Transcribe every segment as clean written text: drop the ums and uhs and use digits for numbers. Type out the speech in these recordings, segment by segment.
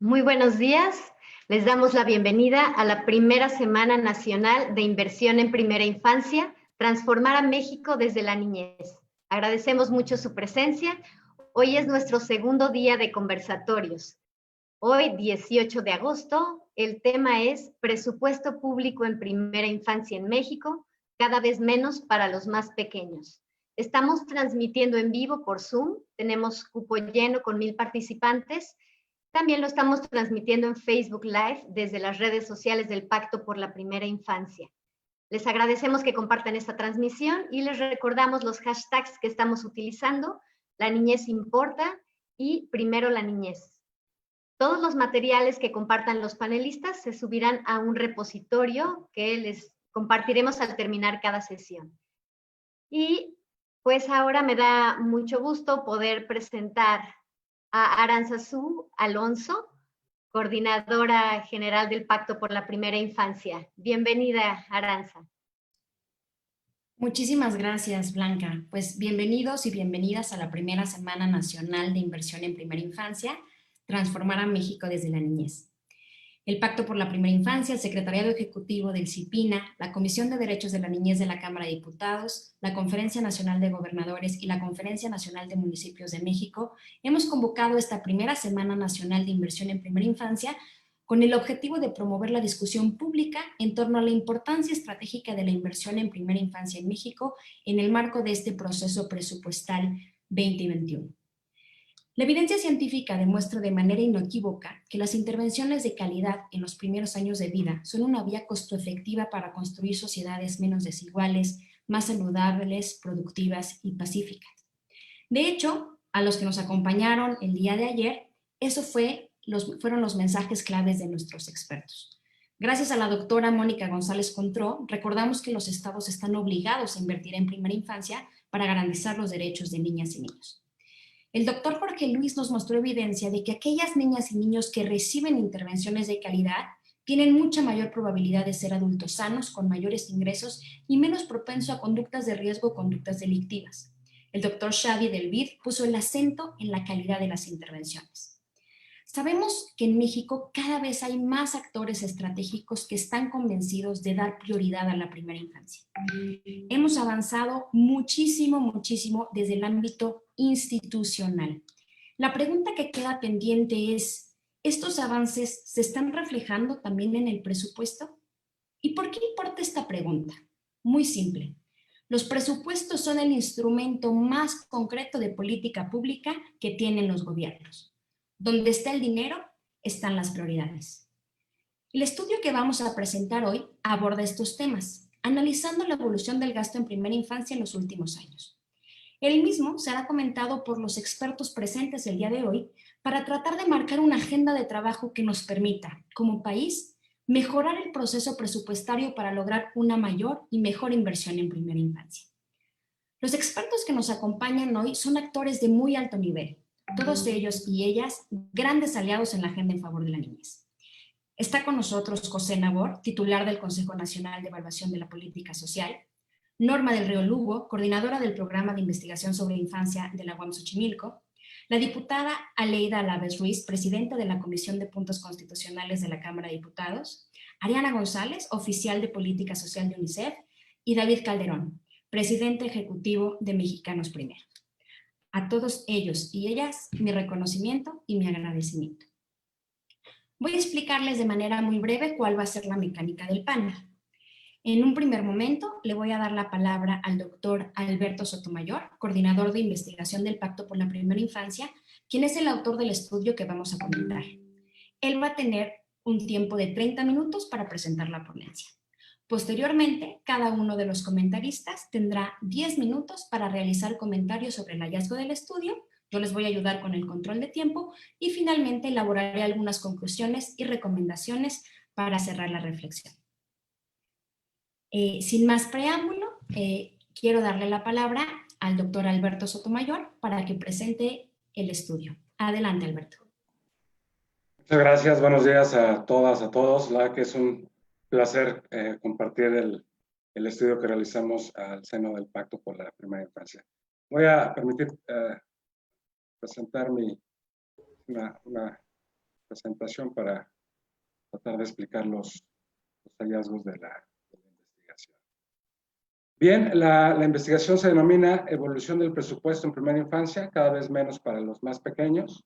Muy buenos días. Les damos la bienvenida a la primera Semana Nacional de Inversión en Primera Infancia, Transformar a México desde la niñez. Agradecemos mucho su presencia. Hoy es nuestro segundo día de conversatorios. Hoy, 18 de agosto, el tema es Presupuesto Público en Primera Infancia en México, cada vez menos para los más pequeños. Estamos transmitiendo en vivo por Zoom. Tenemos cupo lleno con 1000 participantes. También lo estamos transmitiendo en Facebook Live desde las redes sociales del Pacto por la Primera Infancia. Les agradecemos que compartan esta transmisión y les recordamos los hashtags que estamos utilizando: La Niñez Importa y Primero la Niñez. Todos los materiales que compartan los panelistas se subirán a un repositorio que les compartiremos al terminar cada sesión. Y pues ahora me da mucho gusto poder presentar a Aranzazú Alonso, coordinadora general del Pacto por la Primera Infancia. Bienvenida, Aranza. Muchísimas gracias, Blanca. Pues bienvenidos y bienvenidas a la primera Semana Nacional de Inversión en Primera Infancia, Transformar a México desde la niñez. El Pacto por la Primera Infancia, el Secretariado Ejecutivo del CIPINA, la Comisión de Derechos de la Niñez de la Cámara de Diputados, la Conferencia Nacional de Gobernadores y la Conferencia Nacional de Municipios de México hemos convocado esta primera Semana Nacional de Inversión en Primera Infancia con el objetivo de promover la discusión pública en torno a la importancia estratégica de la inversión en primera infancia en México en el marco de este proceso presupuestal 2021. La evidencia científica demuestra de manera inequívoca que las intervenciones de calidad en los primeros años de vida son una vía costo-efectiva para construir sociedades menos desiguales, más saludables, productivas y pacíficas. De hecho, a los que nos acompañaron el día de ayer, fueron los mensajes claves de nuestros expertos. Gracias a la doctora Mónica González Contró, recordamos que los estados están obligados a invertir en primera infancia para garantizar los derechos de niñas y niños. El doctor Jorge Luis nos mostró evidencia de que aquellas niñas y niños que reciben intervenciones de calidad tienen mucha mayor probabilidad de ser adultos sanos, con mayores ingresos y menos propenso a conductas de riesgo o conductas delictivas. El doctor Shadi Delvid puso el acento en la calidad de las intervenciones. Sabemos que en México cada vez hay más actores estratégicos que están convencidos de dar prioridad a la primera infancia. Hemos avanzado muchísimo desde el ámbito institucional. La pregunta que queda pendiente es, ¿estos avances se están reflejando también en el presupuesto? ¿Y por qué importa esta pregunta? Muy simple. Los presupuestos son el instrumento más concreto de política pública que tienen los gobiernos. Donde está el dinero, están las prioridades. El estudio que vamos a presentar hoy aborda estos temas, analizando la evolución del gasto en primera infancia en los últimos años. El mismo será comentado por los expertos presentes el día de hoy para tratar de marcar una agenda de trabajo que nos permita, como país, mejorar el proceso presupuestario para lograr una mayor y mejor inversión en primera infancia. Los expertos que nos acompañan hoy son actores de muy alto nivel, todos ellos y ellas grandes aliados en la agenda en favor de la niñez. Está con nosotros José Nabor, titular del Consejo Nacional de Evaluación de la Política Social, Norma del Río Lugo, coordinadora del Programa de Investigación sobre Infancia de la UAM Xochimilco, la diputada Aleida Alaves Ruiz, presidenta de la Comisión de Puntos Constitucionales de la Cámara de Diputados, Ariana González, oficial de Política Social de UNICEF, y David Calderón, presidente ejecutivo de Mexicanos Primero. A todos ellos y ellas, mi reconocimiento y mi agradecimiento. Voy a explicarles de manera muy breve cuál va a ser la mecánica del panel. En un primer momento, le voy a dar la palabra al doctor Alberto Sotomayor, coordinador de investigación del Pacto por la Primera Infancia, quien es el autor del estudio que vamos a comentar. Él va a tener un tiempo de 30 minutos para presentar la ponencia. Posteriormente, cada uno de los comentaristas tendrá 10 minutos para realizar comentarios sobre el hallazgo del estudio. Yo les voy a ayudar con el control de tiempo y finalmente elaboraré algunas conclusiones y recomendaciones para cerrar la reflexión. Sin más preámbulo, quiero darle la palabra al doctor Alberto Sotomayor para que presente el estudio. Adelante, Alberto. Muchas gracias. Buenos días a todas, a todos. La verdad que es un placer compartir el estudio que realizamos al seno del Pacto por la Primera Infancia. Voy a permitir presentar una presentación para tratar de explicar los hallazgos de la investigación. Bien, la investigación se denomina evolución del presupuesto en primera infancia, cada vez menos para los más pequeños.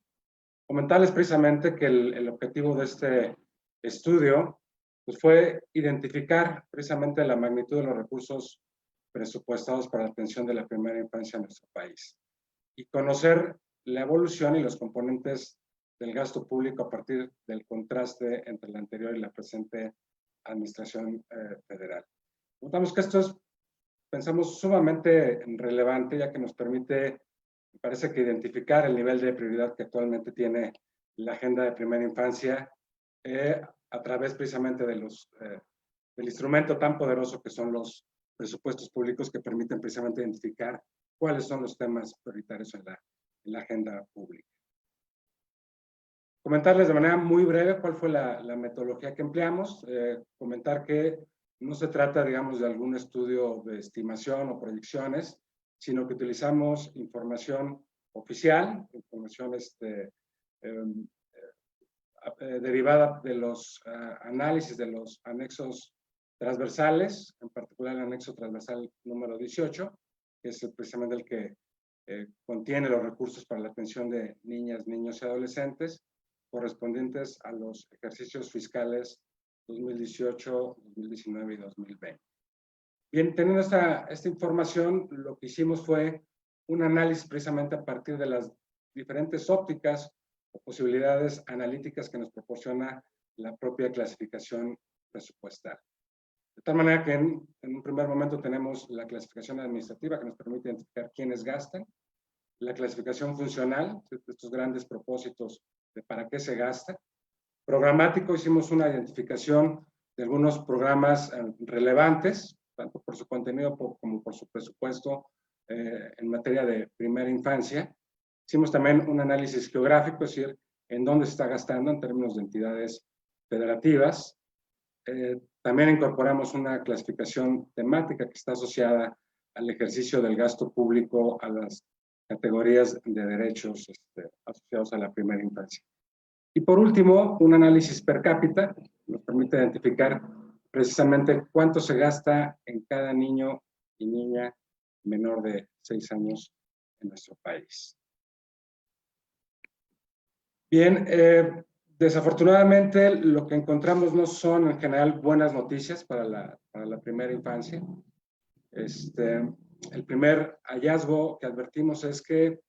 Comentarles precisamente que el objetivo de este estudio pues, fue identificar precisamente la magnitud de los recursos presupuestados para la atención de la primera infancia en nuestro país y conocer la evolución y los componentes del gasto público a partir del contraste entre la anterior y la presente administración federal. Notamos que esto es, pensamos, sumamente relevante, ya que nos permite, me parece que identificar el nivel de prioridad que actualmente tiene la agenda de primera infancia a través precisamente de del instrumento tan poderoso que son los presupuestos públicos, que permiten precisamente identificar cuáles son los temas prioritarios en la agenda pública. Comentarles de manera muy breve cuál fue la metodología que empleamos. Comentar que no se trata, digamos, de algún estudio de estimación o proyecciones, sino que utilizamos información oficial, información derivada de los análisis de los anexos transversales, en particular el anexo transversal número 18, que es precisamente el que contiene los recursos para la atención de niñas, niños y adolescentes, correspondientes a los ejercicios fiscales 2018, 2019 y 2020. Bien, teniendo esta información, lo que hicimos fue un análisis precisamente a partir de las diferentes ópticas o posibilidades analíticas que nos proporciona la propia clasificación presupuestal. De tal manera que en un primer momento tenemos la clasificación administrativa, que nos permite identificar quiénes gastan, la clasificación funcional, de estos grandes propósitos de para qué se gasta. Programático, hicimos una identificación de algunos programas relevantes, tanto por su contenido como por su presupuesto en materia de primera infancia. Hicimos también un análisis geográfico, es decir, en dónde se está gastando en términos de entidades federativas. También incorporamos una clasificación temática que está asociada al ejercicio del gasto público a las categorías de derechos asociados a la primera infancia. Y por último, un análisis per cápita nos permite identificar precisamente cuánto se gasta en cada niño y niña menor de 6 años en nuestro país. Bien, desafortunadamente lo que encontramos no son en general buenas noticias para la primera infancia. El primer hallazgo que advertimos es que,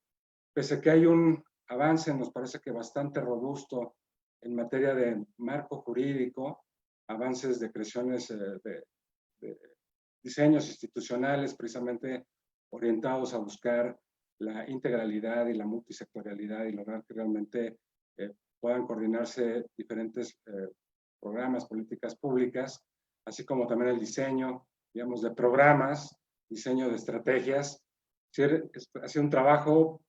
pese a que hay un avance, nos parece que bastante robusto en materia de marco jurídico, avances de creaciones de diseños institucionales precisamente orientados a buscar la integralidad y la multisectorialidad y lograr que realmente puedan coordinarse diferentes programas, políticas públicas, así como también el diseño, digamos, de programas, diseño de estrategias. Ha sido un trabajo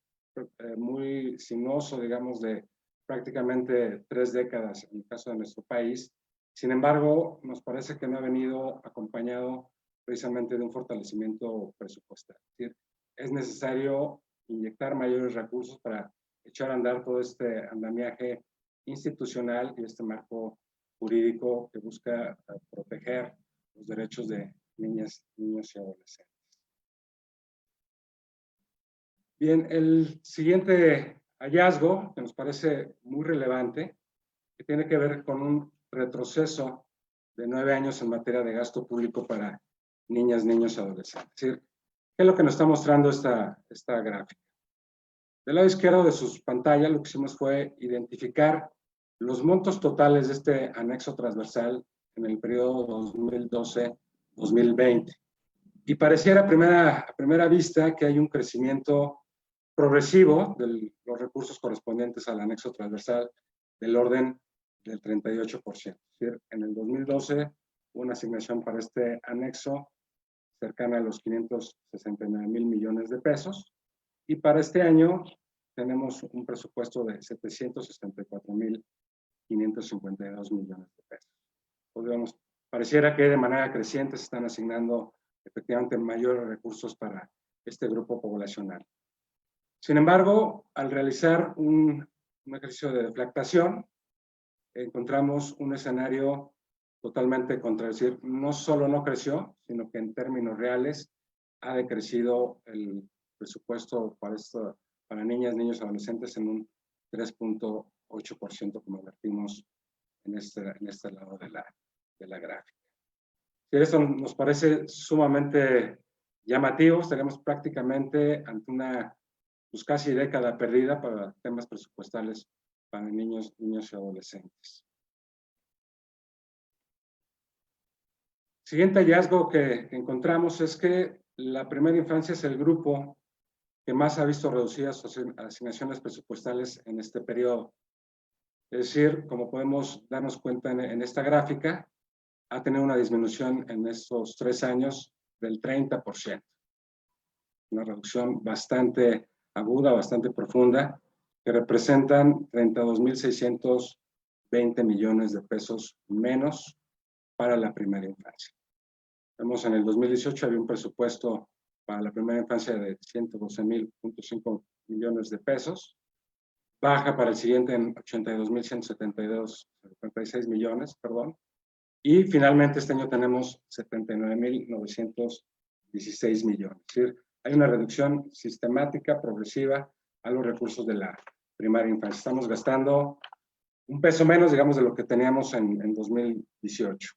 muy sinuoso, digamos, de prácticamente 3 décadas en el caso de nuestro país. Sin embargo, nos parece que no ha venido acompañado precisamente de un fortalecimiento presupuestal. Es decir, es necesario inyectar mayores recursos para echar a andar todo este andamiaje institucional y este marco jurídico que busca proteger los derechos de niñas, niños y adolescentes. Bien, el siguiente hallazgo, que nos parece muy relevante, que tiene que ver con un retroceso de 9 años en materia de gasto público para niñas, niños y adolescentes. Es decir, ¿qué es lo que nos está mostrando esta gráfica? Del lado izquierdo de sus pantallas, lo que hicimos fue identificar los montos totales de este anexo transversal en el periodo 2012-2020. Y pareciera a primera vista que hay un crecimiento progresivo de los recursos correspondientes al anexo transversal del orden del 38%. Es decir, en el 2012 hubo una asignación para este anexo cercana a los 569,000 millones de pesos, y para este año tenemos un presupuesto de 764,552 millones de pesos. Pues, digamos, pareciera que de manera creciente se están asignando efectivamente mayores recursos para este grupo poblacional. Sin embargo, al realizar un ejercicio de deflactación, encontramos un escenario totalmente contra, es decir, no solo no creció, sino que en términos reales ha decrecido el presupuesto para niñas, niños, adolescentes en un 3.8%, como vertimos en este lado de la gráfica. Si esto nos parece sumamente llamativo, estaremos prácticamente ante una pues, casi década perdida para temas presupuestales para niños y adolescentes. Siguiente hallazgo que encontramos es que la primera infancia es el grupo que más ha visto reducidas sus asignaciones presupuestales en este periodo. Es decir, como podemos darnos cuenta en esta gráfica, ha tenido una disminución en estos 3 años del 30%. Una reducción bastante aguda, bastante profunda, que representan 32.620 millones de pesos menos para la primera infancia. Vemos en el 2018 había un presupuesto para la primera infancia de 112.5 millones de pesos, baja para el siguiente en 82.176 millones, perdón, y finalmente este año tenemos 79.916 millones. Es decir, hay una reducción sistemática, progresiva a los recursos de la primaria infancia. Estamos gastando un peso menos, digamos, de lo que teníamos en 2018.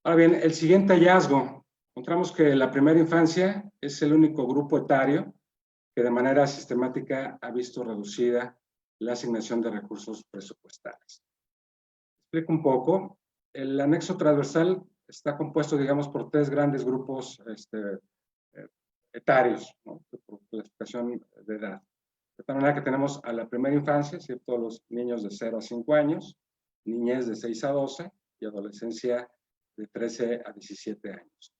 Ahora bien, el siguiente hallazgo, encontramos que la primera infancia es el único grupo etario que de manera sistemática ha visto reducida la asignación de recursos presupuestales. Explico un poco. El anexo transversal está compuesto, digamos, por 3 grandes grupos etarios, ¿no? Por clasificación de edad. De tal manera que tenemos a la primera infancia, ¿cierto? Los niños de 0 a 5 años, niñez de 6 a 12 y adolescencia de 13 a 17 años.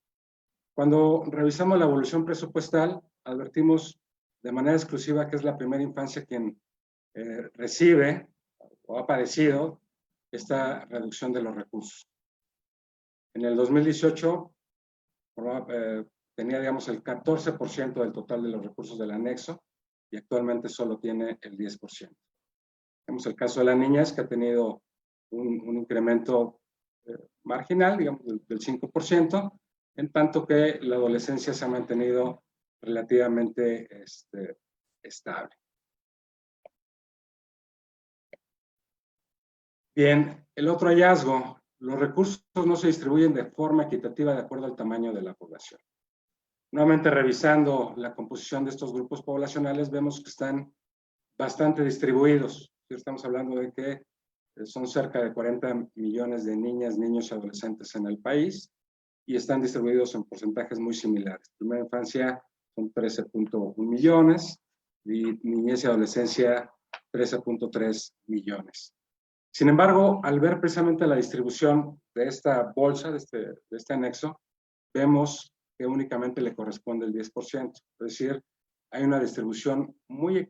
Cuando revisamos la evolución presupuestal, advertimos de manera exclusiva que es la primera infancia quien recibe o ha padecido esta reducción de los recursos. En el 2018 tenía, digamos, el 14% del total de los recursos del anexo y actualmente solo tiene el 10%. Tenemos el caso de la niñez, que ha tenido un incremento marginal, digamos, del 5%, en tanto que la adolescencia se ha mantenido relativamente estable. Bien, el otro hallazgo, los recursos no se distribuyen de forma equitativa de acuerdo al tamaño de la población. Nuevamente revisando la composición de estos grupos poblacionales, vemos que están bastante distribuidos. Estamos hablando de que son cerca de 40 millones de niñas, niños y adolescentes en el país y están distribuidos en porcentajes muy similares. Primera infancia son 13.1 millones y niñez y adolescencia 13.3 millones. Sin embargo, al ver precisamente la distribución de esta bolsa, de este anexo, vemos que únicamente le corresponde el 10%. Es decir, hay una distribución muy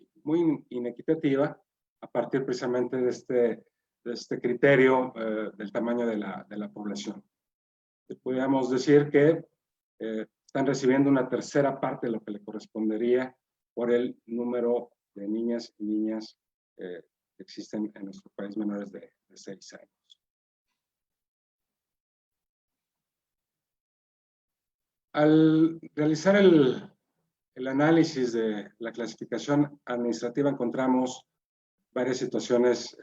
inequitativa a partir precisamente de este criterio del tamaño de la población. Podríamos decir que están recibiendo una tercera parte de lo que le correspondería por el número de niñas y niñas que existen en nuestro país menores de 6 años. Al realizar el análisis de la clasificación administrativa encontramos varias situaciones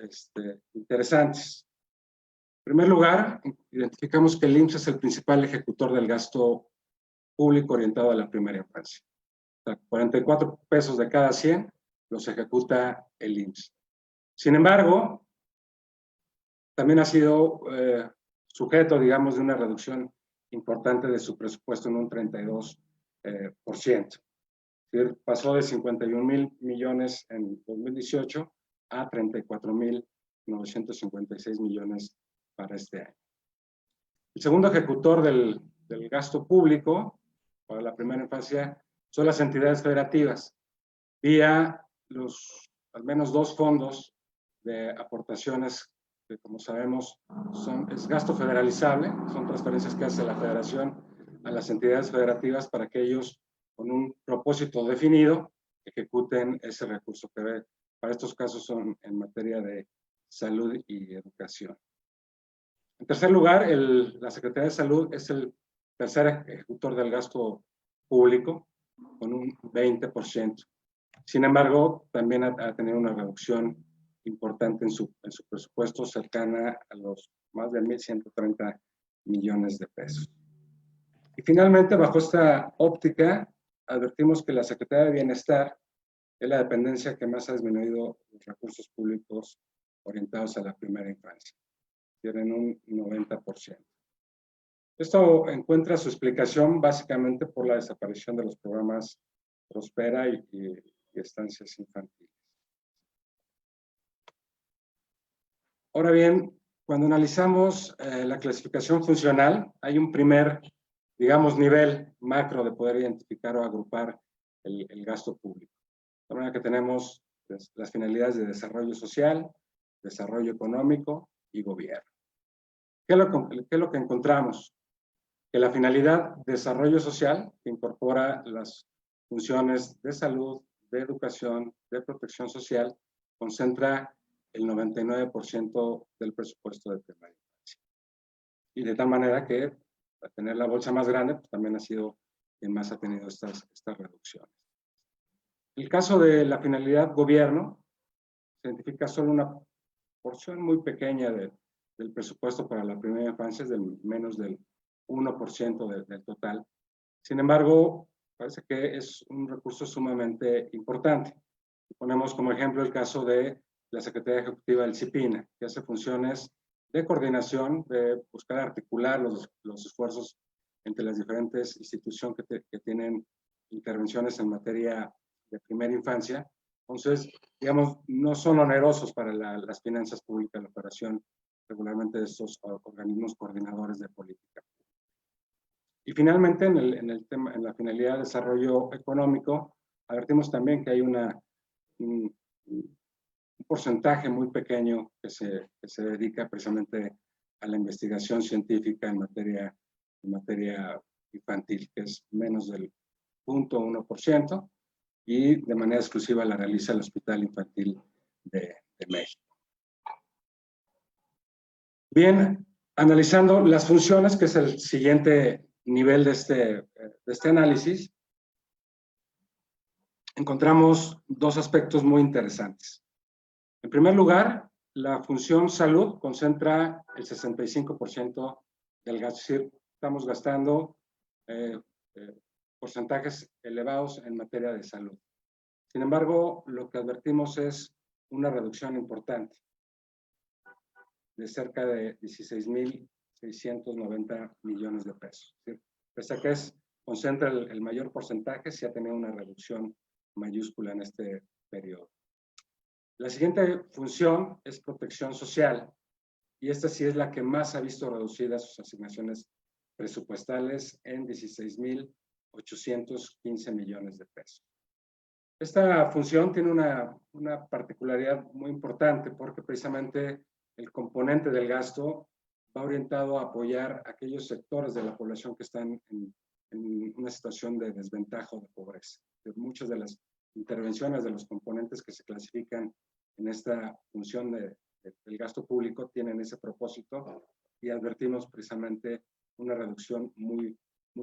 interesantes. En primer lugar, identificamos que el IMSS es el principal ejecutor del gasto público orientado a la primera infancia. O sea, 44 pesos de cada 100 los ejecuta el IMSS. Sin embargo, también ha sido sujeto, digamos, de una reducción importante de su presupuesto en un 32%. Es decir, pasó de 51.000 millones en 2018 a 34.956 millones para este año. El segundo ejecutor del gasto público para la primera infancia son las entidades federativas, vía al menos 2 fondos de aportaciones que, como sabemos, es gasto federalizable, son transferencias que hace la federación a las entidades federativas para que ellos, con un propósito definido, ejecuten ese recurso que para estos casos son en materia de salud y educación. En tercer lugar, la Secretaría de Salud es el tercer ejecutor del gasto público, con un 20%. Sin embargo, también ha tenido una reducción importante en su presupuesto, cercana a los más de 1.130 millones de pesos. Y finalmente, bajo esta óptica, advertimos que la Secretaría de Bienestar es la dependencia que más ha disminuido los recursos públicos orientados a la primera infancia. Tienen un 90%. Esto encuentra su explicación básicamente por la desaparición de los programas Prospera y estancias infantiles. Ahora bien, cuando analizamos la clasificación funcional, hay un primer, digamos, nivel macro de poder identificar o agrupar el gasto público. De manera que tenemos las finalidades de desarrollo social, desarrollo económico y gobierno. ¿Qué es lo que encontramos? Que la finalidad de desarrollo social, que incorpora las funciones de salud, de educación, de protección social, concentra el 99% del presupuesto de primaria infancia. Y de tal manera que, al tener la bolsa más grande, pues también ha sido quien más ha tenido estas reducciones. El caso de la finalidad gobierno, se identifica solo una porción muy pequeña del presupuesto para la primera infancia, es menos del 1% del total. Sin embargo, parece que es un recurso sumamente importante. Ponemos como ejemplo el caso de la Secretaría Ejecutiva del CIPINA, que hace funciones de coordinación, de buscar articular los esfuerzos entre las diferentes instituciones que tienen intervenciones en materia de primera infancia. Entonces, digamos, no son onerosos para las finanzas públicas, la operación regularmente de estos organismos coordinadores de política. Y finalmente, en la finalidad de desarrollo económico, advertimos también que hay un porcentaje muy pequeño que se dedica precisamente a la investigación científica en materia infantil, que es menos del 0.1%, y de manera exclusiva la realiza el Hospital Infantil de México. Bien, analizando las funciones, que es el siguiente nivel de este análisis, encontramos dos aspectos muy interesantes. En primer lugar, la función salud concentra el 65% del gasto, es decir, estamos gastando porcentajes elevados en materia de salud. Sin embargo, lo que advertimos es una reducción importante de cerca de 16.690 millones de pesos. Pese a que concentra el mayor porcentaje, sí ha tenido una reducción mayúscula en este periodo. La siguiente función es protección social, y esta sí es la que más ha visto reducidas sus asignaciones presupuestales en 16.815 millones de pesos. Esta función tiene una particularidad muy importante porque precisamente el componente del gasto va orientado a apoyar a aquellos sectores de la población que están en una situación de desventaja o de pobreza. Muchas de las intervenciones de los componentes que se clasifican en esta función del gasto público tienen ese propósito y advertimos precisamente una reducción muy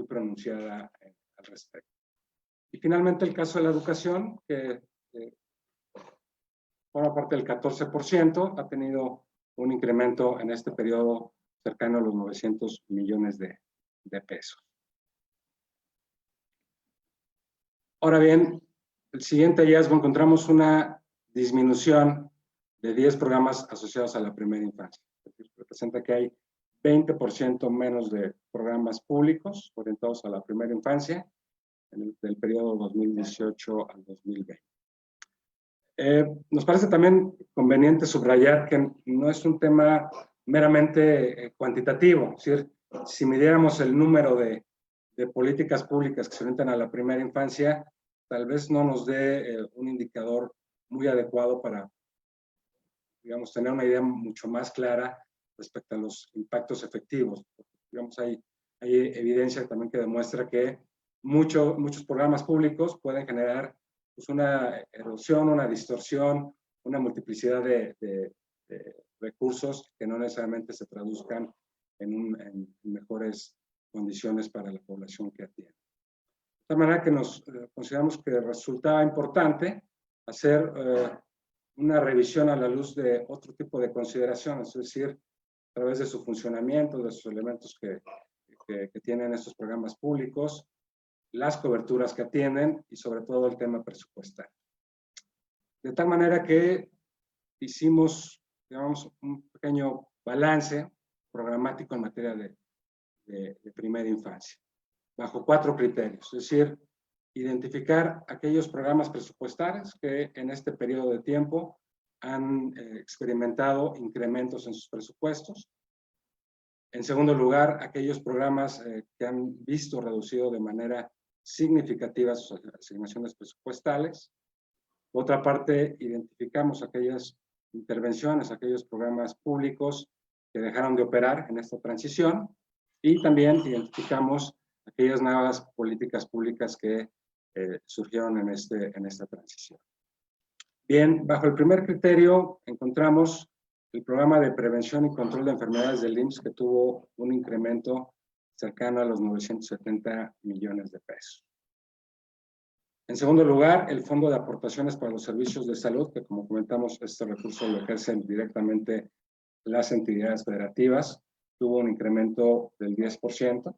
pronunciada al respecto. Y finalmente el caso de la educación, que forma parte del 14%, ha tenido un incremento en este periodo cercano a los 900 millones de pesos. Ahora bien, el siguiente hallazgo, encontramos una disminución de 10 programas asociados a la primera infancia. Es decir, representa que hay 20% menos de programas públicos orientados a la primera infancia del periodo 2018 al 2020. Nos parece también conveniente subrayar que no es un tema meramente cuantitativo. Es decir, si midiéramos el número de políticas públicas que se orientan a la primera infancia, tal vez no nos dé un indicador muy adecuado para, digamos, tener una idea mucho más clara respecto a los impactos efectivos. Digamos, hay evidencia también que demuestra que muchos programas públicos pueden generar pues, una erosión, una distorsión una multiplicidad de recursos que no necesariamente se traduzcan en mejores condiciones para la población que atiende. De tal manera que nos consideramos que resultaba importante hacer una revisión a la luz de otro tipo de consideraciones, es decir, a través de su funcionamiento, de sus elementos que tienen estos programas públicos, las coberturas que atienden y sobre todo el tema presupuestal. De tal manera que hicimos, digamos, un pequeño balance programático en materia de primera infancia, bajo 4 criterios, es decir, identificar aquellos programas presupuestales que en este periodo de tiempo han experimentado incrementos en sus presupuestos. En segundo lugar, aquellos programas que han visto reducido de manera significativa sus asignaciones presupuestales. Por otra parte, identificamos aquellas intervenciones, aquellos programas públicos que dejaron de operar en esta transición y también identificamos aquellas nuevas políticas públicas que surgieron en esta transición. Bien, bajo el primer criterio encontramos el programa de prevención y control de enfermedades del IMSS que tuvo un incremento cercano a los 970 millones de pesos. En segundo lugar, el Fondo de Aportaciones para los Servicios de Salud, que como comentamos, este recurso lo ejercen directamente las entidades federativas, tuvo un incremento del 10%,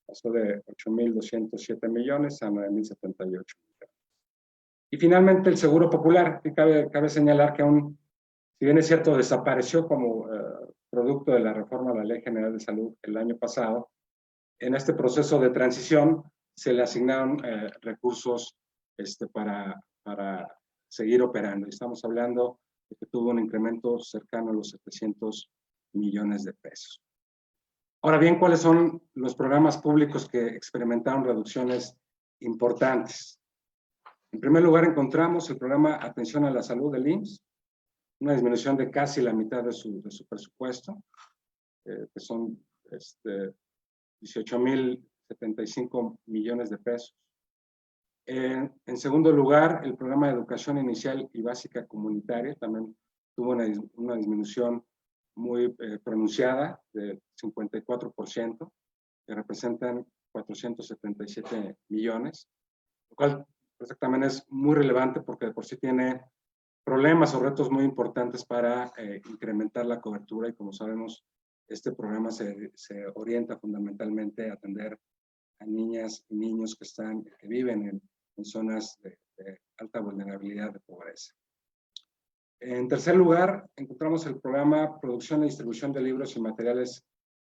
pasó de 8.207 millones a 9.078 millones. Y finalmente el Seguro Popular, que cabe señalar que aún, si bien es cierto, desapareció como producto de la reforma a la Ley General de Salud el año pasado, en este proceso de transición se le asignaron recursos para seguir operando. Estamos hablando de que tuvo un incremento cercano a los 700 millones de pesos. Ahora bien, ¿cuáles son los programas públicos que experimentaron reducciones importantes? En primer lugar, encontramos el programa Atención a la Salud del IMSS, una disminución de casi la mitad de su presupuesto, que son 18.075 millones de pesos. En segundo lugar, el programa de educación inicial y básica comunitaria también tuvo una disminución muy pronunciada de 54%, que representan 477 millones, lo cual pues, también es muy relevante porque de por sí tiene problemas o retos muy importantes para incrementar la cobertura y como sabemos, este programa se orienta fundamentalmente a atender a niñas y niños que viven en zonas de alta vulnerabilidad de pobreza. En tercer lugar, encontramos el programa Producción y Distribución de Libros y Materiales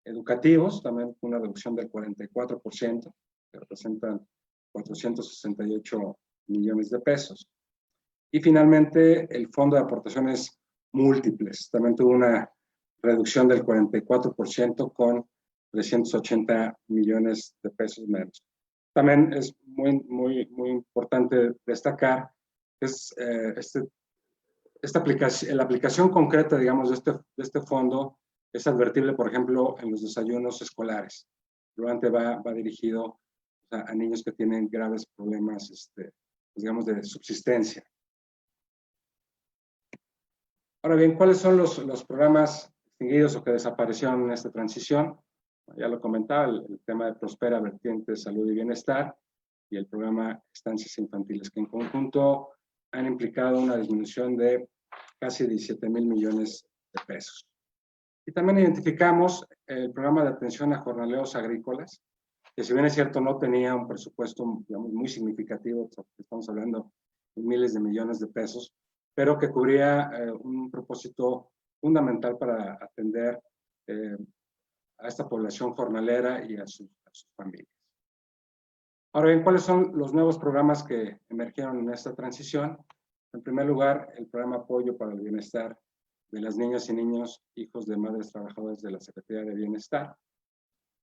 Educativos, también una reducción del 44%, que representan 468 millones de pesos. Y finalmente, el Fondo de Aportaciones Múltiples, también tuvo una reducción del 44% con 380 millones de pesos menos. También es muy importante destacar que la aplicación concreta, digamos, de este fondo es advertible, por ejemplo, en los desayunos escolares. Probablemente va dirigido a niños que tienen graves problemas, pues, digamos, de subsistencia. Ahora bien, ¿cuáles son los programas extinguidos o que desaparecieron en esta transición? Ya lo comentaba, el tema de Prospera, Vertiente, Salud y Bienestar, y el programa Estancias Infantiles, que en conjunto han implicado una disminución de casi 17,000 millones de pesos. Y también identificamos el programa de atención a jornaleros agrícolas, que si bien es cierto no tenía un presupuesto, digamos, muy significativo, estamos hablando de miles de millones de pesos, pero que cubría un propósito fundamental para atender a esta población jornalera y a sus familias. Ahora bien, ¿cuáles son los nuevos programas que emergieron en esta transición? En primer lugar, el programa Apoyo para el Bienestar de las Niñas y Niños, hijos de madres trabajadoras de la Secretaría de Bienestar.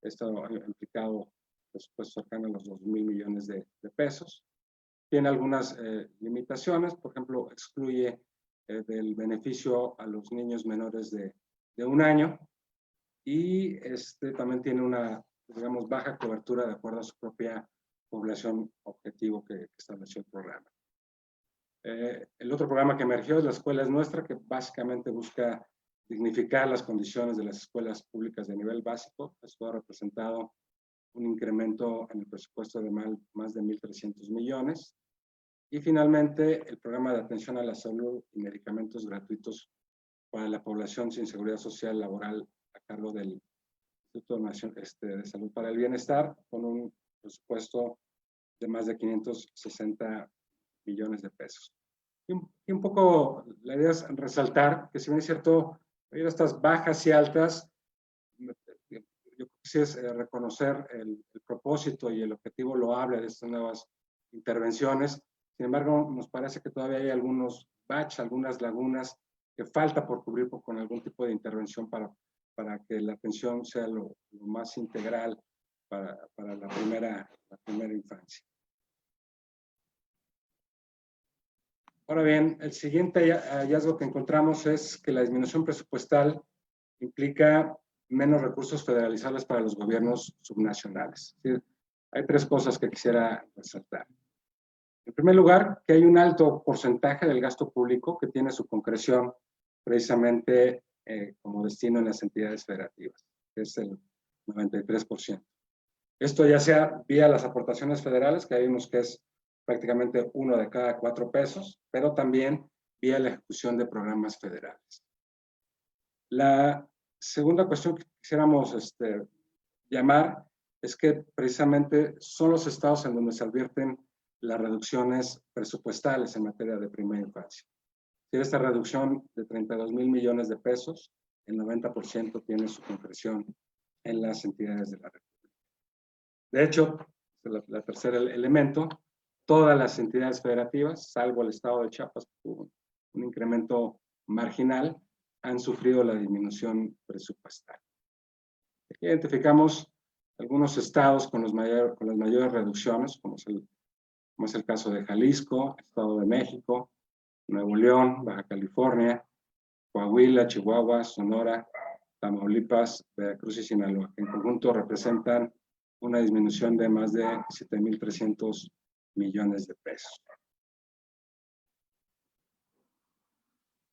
Esto ha implicado presupuestos cercanos a los 2,000 millones de pesos. Tiene algunas limitaciones, por ejemplo, excluye del beneficio a los niños menores de 1 año y también tiene una, digamos, baja cobertura de acuerdo a su propia población objetivo que estableció el programa. El otro programa que emergió es La Escuela es Nuestra, que básicamente busca dignificar las condiciones de las escuelas públicas de nivel básico. Esto ha representado un incremento en el presupuesto de más de 1.300 millones. Y finalmente, el programa de atención a la salud y medicamentos gratuitos para la población sin seguridad social laboral a cargo del Instituto Nacional de Salud para el Bienestar, con un presupuesto de más de 560 millones de pesos. Y un poco la idea es resaltar que si bien es cierto, hay estas bajas y altas, yo creo que sí es reconocer el propósito y el objetivo loable de estas nuevas intervenciones. Sin embargo, nos parece que todavía hay algunos baches, algunas lagunas que falta por cubrir con algún tipo de intervención para que la atención sea lo más integral para la primera infancia. Ahora bien, el siguiente hallazgo que encontramos es que la disminución presupuestal implica menos recursos federalizables para los gobiernos subnacionales. Es decir, hay tres cosas que quisiera resaltar. En primer lugar, que hay un alto porcentaje del gasto público que tiene su concreción precisamente como destino en las entidades federativas, que es el 93%. Esto ya sea vía las aportaciones federales, que vimos que es prácticamente 1 de cada 4 pesos, pero también vía la ejecución de programas federales. La segunda cuestión que quisiéramos llamar es que precisamente son los estados en donde se advierten las reducciones presupuestales en materia de primera infancia. Si esta reducción de 32,000 millones de pesos, el 90% tiene su concreción en las entidades de la República. De hecho, el tercer elemento, todas las entidades federativas, salvo el estado de Chiapas, que tuvo un incremento marginal, han sufrido la disminución presupuestal. Aquí identificamos algunos estados con las mayores reducciones, como es el caso de Jalisco, Estado de México, Nuevo León, Baja California, Coahuila, Chihuahua, Sonora, Tamaulipas, Veracruz y Sinaloa, que en conjunto representan una disminución de más de 7,300 millones de pesos.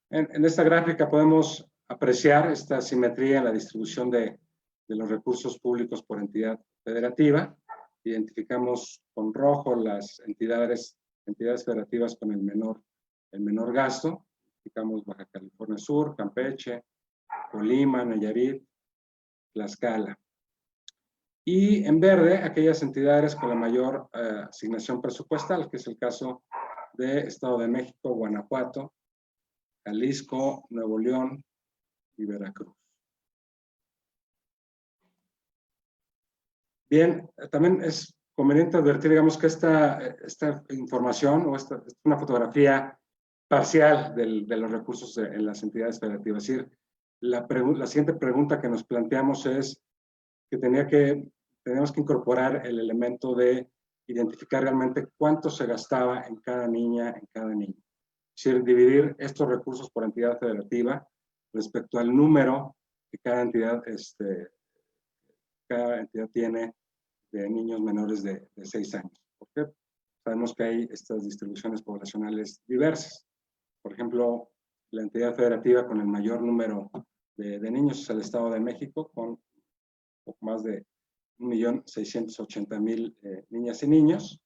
En esta gráfica podemos apreciar esta simetría en la distribución de los recursos públicos por entidad federativa. Identificamos con rojo las entidades federativas con el menor gasto. Identificamos Baja California Sur, Campeche, Colima, Nayarit, Tlaxcala. Y en verde, aquellas entidades con la mayor asignación presupuestal, que es el caso de Estado de México, Guanajuato, Jalisco, Nuevo León y Veracruz. Bien, también es conveniente advertir, digamos, que esta información o es una fotografía parcial de los recursos en las entidades federativas. Es decir, la siguiente pregunta que nos planteamos es que tenemos que incorporar el elemento de identificar realmente cuánto se gastaba en cada niña, en cada niño. Es decir, dividir estos recursos por entidad federativa respecto al número que cada entidad tiene de niños menores de 6 años. Porque sabemos que hay estas distribuciones poblacionales diversas. Por ejemplo, la entidad federativa con el mayor número de niños es el Estado de México, con poco más de 1,680,000 niñas y niños.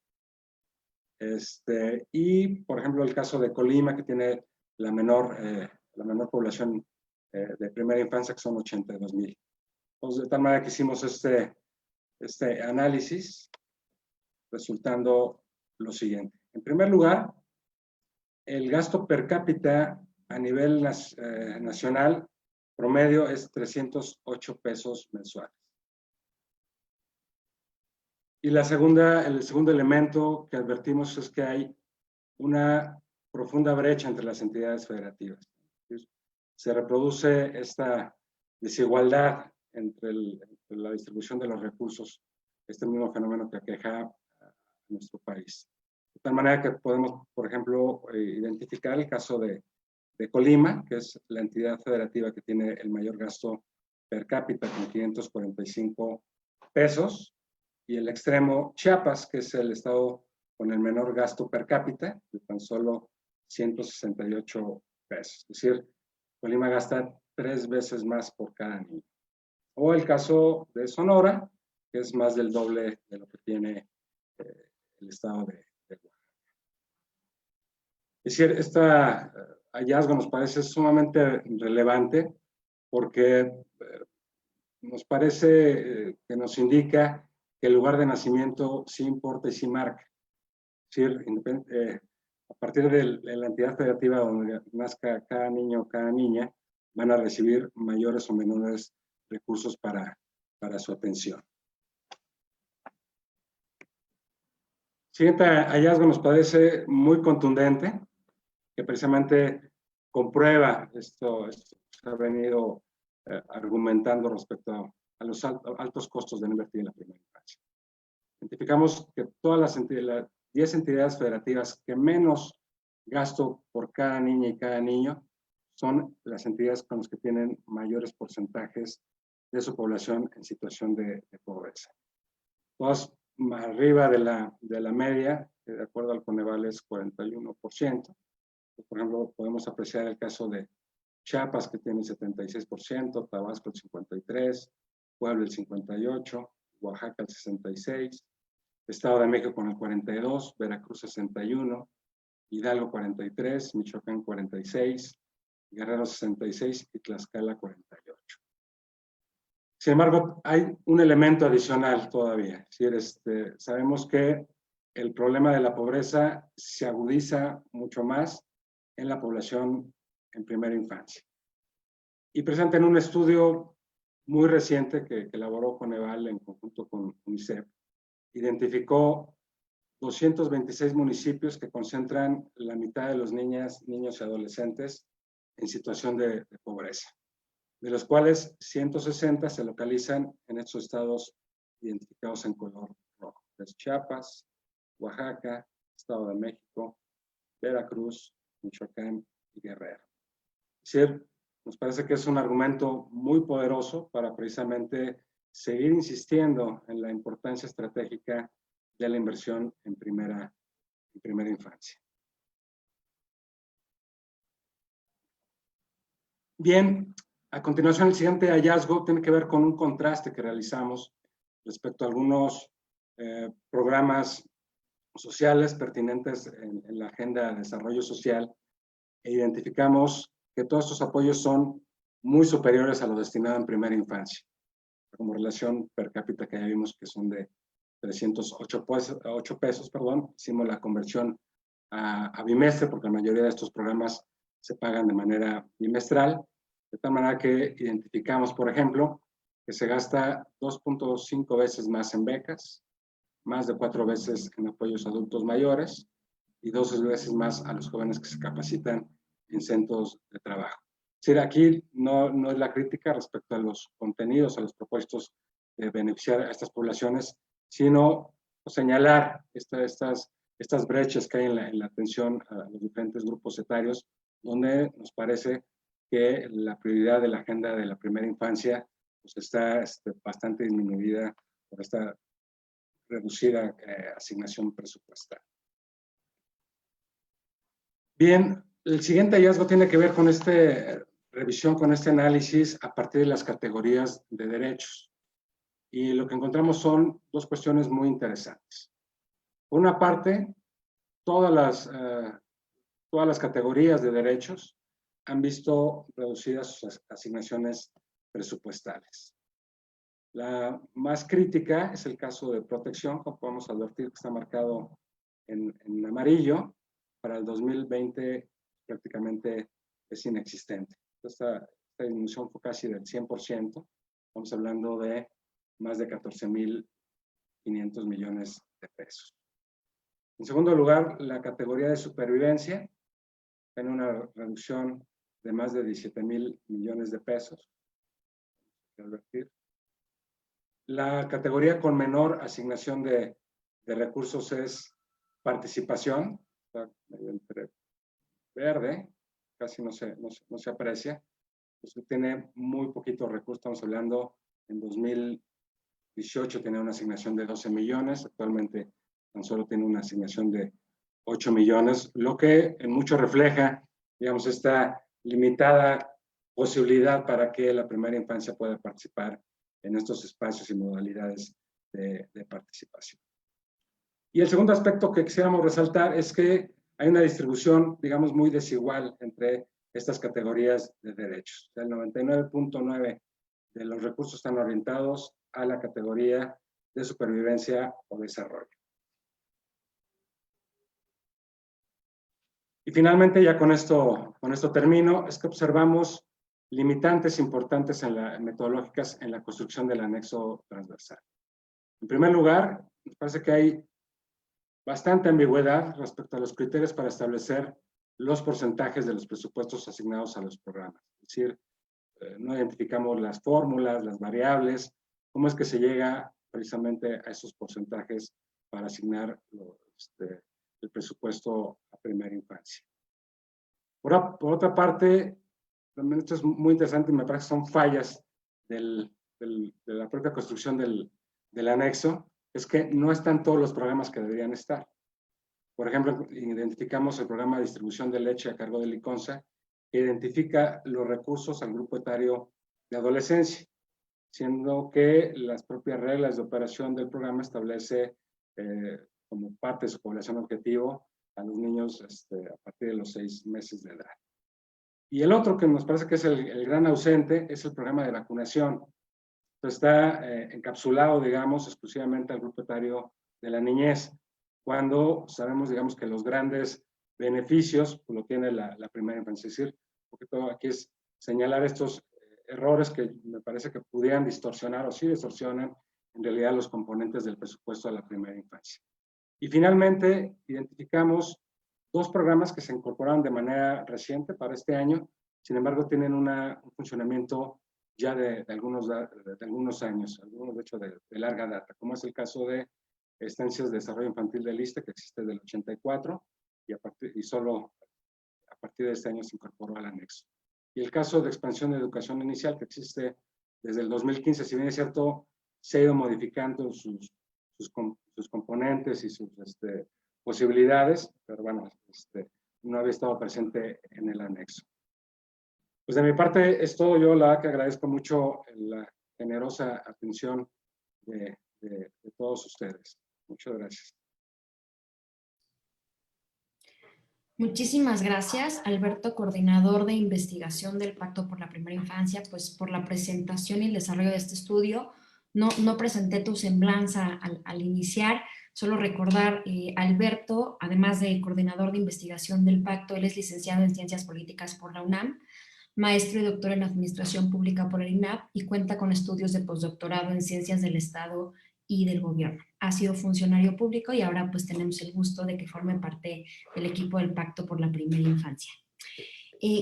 Y, por ejemplo, el caso de Colima, que tiene la menor población de primera infancia, que son 82,000. Entonces, de tal manera que hicimos este análisis, resultando lo siguiente. En primer lugar, el gasto per cápita a nivel nacional promedio es 308 pesos mensuales. Y el segundo elemento que advertimos es que hay una profunda brecha entre las entidades federativas. Se reproduce esta desigualdad entre la distribución de los recursos, este mismo fenómeno que aqueja a nuestro país. De tal manera que podemos, por ejemplo, identificar el caso de Colima, que es la entidad federativa que tiene el mayor gasto per cápita, con 545 pesos, y el extremo Chiapas, que es el estado con el menor gasto per cápita, de tan solo 168 pesos. Es decir, Colima gasta 3 veces más por cada niño. O el caso de Sonora, que es más del doble de lo que tiene el estado de Oaxaca. Es decir, este hallazgo nos parece sumamente relevante porque nos parece que nos indica que el lugar de nacimiento sí importa y sí marca. Es decir, a partir de la entidad federativa donde nazca cada niño o cada niña, van a recibir mayores o menores recursos para su atención. Siguiente hallazgo nos parece muy contundente, que precisamente comprueba esto se ha venido argumentando respecto a los altos costos de invertir en la primera infancia. Identificamos que todas las 10 entidades federativas que menos gasto por cada niña y cada niño son las entidades con las que tienen mayores porcentajes de su población en situación de pobreza. Todas arriba de la media, de acuerdo al Coneval, es 41%. Por ejemplo, podemos apreciar el caso de Chiapas, que tiene el 76%, Tabasco el 53%, Puebla el 58%, Oaxaca el 66%, Estado de México con el 42%, Veracruz 61%, Hidalgo 43%, Michoacán 46%, Guerrero 66% y Tlaxcala 48%. Sin embargo, hay un elemento adicional todavía. Es decir, sabemos que el problema de la pobreza se agudiza mucho más en la población en primera infancia. Y presenta en un estudio muy reciente que elaboró Coneval en conjunto con UNICEF, identificó 226 municipios que concentran la mitad de los niños y adolescentes en situación de pobreza, de los cuales 160 se localizan en estos estados identificados en color rojo. Es Chiapas, Oaxaca, Estado de México, Veracruz, Michoacán y Guerrero. Es decir, nos parece que es un argumento muy poderoso para precisamente seguir insistiendo en la importancia estratégica de la inversión en primera infancia. Bien, a continuación el siguiente hallazgo tiene que ver con un contraste que realizamos respecto a algunos programas sociales pertinentes en la agenda de desarrollo social e identificamos que todos estos apoyos son muy superiores a lo destinado en primera infancia, como relación per cápita que ya vimos que son de 308 pesos, hicimos la conversión a bimestre porque la mayoría de estos programas se pagan de manera bimestral, de tal manera que identificamos, por ejemplo, que se gasta 2.5 veces más en becas, más de 4 veces en apoyos a adultos mayores y 12 veces más a los jóvenes que se capacitan en centros de trabajo. Es decir, aquí no es la crítica respecto a los contenidos, a los propósitos de beneficiar a estas poblaciones, sino señalar estas brechas que hay en la atención a los diferentes grupos etarios, donde nos parece que la prioridad de la agenda de la primera infancia pues está bastante disminuida por esta reducida asignación presupuestal. Bien, el siguiente hallazgo tiene que ver con esta revisión, con este análisis a partir de las categorías de derechos. Y lo que encontramos son dos cuestiones muy interesantes. Por una parte, todas las categorías de derechos han visto reducidas sus asignaciones presupuestales. La más crítica es el caso de protección, como podemos advertir que está marcado en amarillo. Para el 2020 prácticamente es inexistente. Esta disminución fue casi del 100%. Estamos hablando de más de 14.500 millones de pesos. En segundo lugar, la categoría de supervivencia tiene una reducción de más de 17.000 millones de pesos. La categoría con menor asignación de recursos es participación, está entre verde, casi no se aprecia. Pues tiene muy poquitos recursos, estamos hablando en 2018 tenía una asignación de 12 millones, actualmente tan solo tiene una asignación de 8 millones, lo que en mucho refleja, digamos, esta limitada posibilidad para que la primera infancia pueda participar en estos espacios y modalidades de participación. Y el segundo aspecto que quisiéramos resaltar es que hay una distribución, digamos, muy desigual entre estas categorías de derechos. El 99.9% de los recursos están orientados a la categoría de supervivencia o desarrollo. Y finalmente, ya con esto termino, es que observamos limitantes importantes metodológicas en la construcción del anexo transversal. En primer lugar, me parece que hay bastante ambigüedad respecto a los criterios para establecer los porcentajes de los presupuestos asignados a los programas. Es decir, no identificamos las fórmulas, las variables, cómo es que se llega precisamente a esos porcentajes para asignar el presupuesto a primera infancia. Por otra parte, también esto es muy interesante y me parece que son fallas de la propia construcción del anexo, es que no están todos los programas que deberían estar. Por ejemplo, identificamos el programa de distribución de leche a cargo del ICONSA, que identifica los recursos al grupo etario de adolescencia, siendo que las propias reglas de operación del programa establece como parte de su población objetivo a los niños a partir de los 6 meses de edad. Y el otro que nos parece que es el gran ausente es el programa de vacunación. Entonces está encapsulado, digamos, exclusivamente al grupo etario de la niñez, cuando sabemos, digamos, que los grandes beneficios pues, lo tiene la primera infancia. Es decir, un poquito aquí es señalar estos errores que me parece que pudieran distorsionar o sí distorsionan en realidad los componentes del presupuesto de la primera infancia. Y finalmente, identificamos 2 programas que se incorporaron de manera reciente para este año, sin embargo, tienen un funcionamiento ya de algunos años, algunos de hecho de larga data, como es el caso de Estancias de Desarrollo Infantil del ISSSTE, que existe desde el 84, y solo a partir de este año se incorporó al anexo. Y el caso de Expansión de Educación Inicial, que existe desde el 2015, si bien es cierto, se ha ido modificando sus componentes y sus posibilidades, pero bueno, no había estado presente en el anexo. Pues de mi parte es todo. Yo la verdad que agradezco mucho la generosa atención de todos ustedes. Muchas gracias. Muchísimas gracias, Alberto, coordinador de investigación del Pacto por la Primera Infancia, pues por la presentación y el desarrollo de este estudio. No presenté tu semblanza al iniciar, solo recordar, Alberto, además de coordinador de investigación del Pacto, él es licenciado en Ciencias Políticas por la UNAM, maestro y doctor en Administración Pública por el INAP y cuenta con estudios de postdoctorado en Ciencias del Estado y del Gobierno. Ha sido funcionario público y ahora pues tenemos el gusto de que forme parte del equipo del Pacto por la Primera Infancia.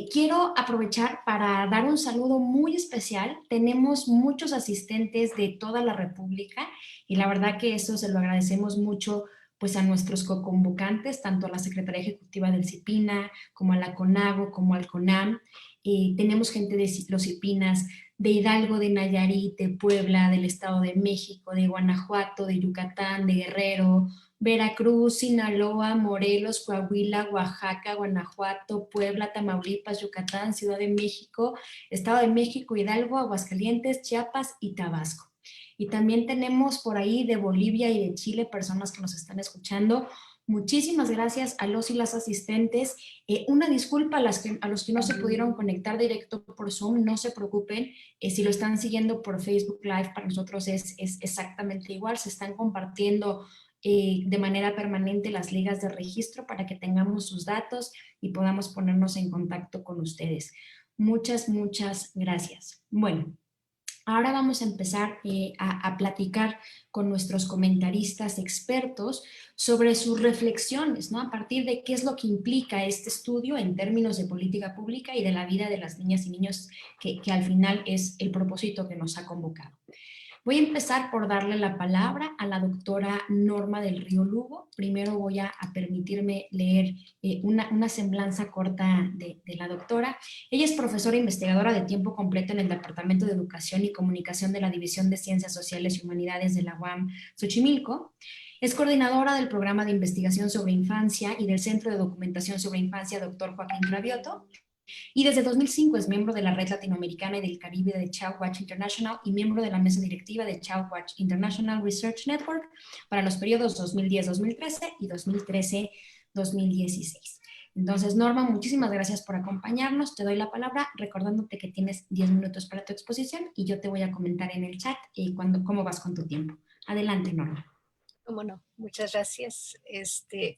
Quiero aprovechar para dar un saludo muy especial. Tenemos muchos asistentes de toda la República y la verdad que eso se lo agradecemos mucho pues a nuestros co-convocantes, tanto a la Secretaría Ejecutiva del CIPINA, como a la CONAGO, como al CONAM. Tenemos gente de los CIPINAS, de Hidalgo, de Nayarit, de Puebla, del Estado de México, de Guanajuato, de Yucatán, de Guerrero, Veracruz, Sinaloa, Morelos, Coahuila, Oaxaca, Guanajuato, Puebla, Tamaulipas, Yucatán, Ciudad de México, Estado de México, Hidalgo, Aguascalientes, Chiapas y Tabasco. Y también tenemos por ahí de Bolivia y de Chile personas que nos están escuchando. Muchísimas gracias a los y las asistentes. Una disculpa a los que no se pudieron conectar directo por Zoom, no se preocupen. Si lo están siguiendo por Facebook Live, para nosotros es exactamente igual. Se están compartiendo de manera permanente las ligas de registro para que tengamos sus datos y podamos ponernos en contacto con ustedes. Muchas gracias. Bueno. Ahora vamos a empezar a platicar con nuestros comentaristas expertos sobre sus reflexiones, ¿no? A partir de qué es lo que implica este estudio en términos de política pública y de la vida de las niñas y niños, que al final es el propósito que nos ha convocado. Voy a empezar por darle la palabra a la doctora Norma del Río Lugo. Primero voy a permitirme leer una semblanza corta de la doctora. Ella es profesora e investigadora de tiempo completo en el Departamento de Educación y Comunicación de la División de Ciencias Sociales y Humanidades de la UAM Xochimilco. Es coordinadora del programa de investigación sobre infancia y del Centro de Documentación sobre Infancia Dr. Joaquín Cravioto. Y desde 2005 es miembro de la Red Latinoamericana y del Caribe de Child Watch International y miembro de la mesa directiva de Child Watch International Research Network para los periodos 2010-2013 y 2013-2016. Entonces, Norma, muchísimas gracias por acompañarnos. Te doy la palabra recordándote que tienes 10 minutos para tu exposición y yo te voy a comentar en el chat cómo vas con tu tiempo. Adelante, Norma. Cómo no, muchas gracias.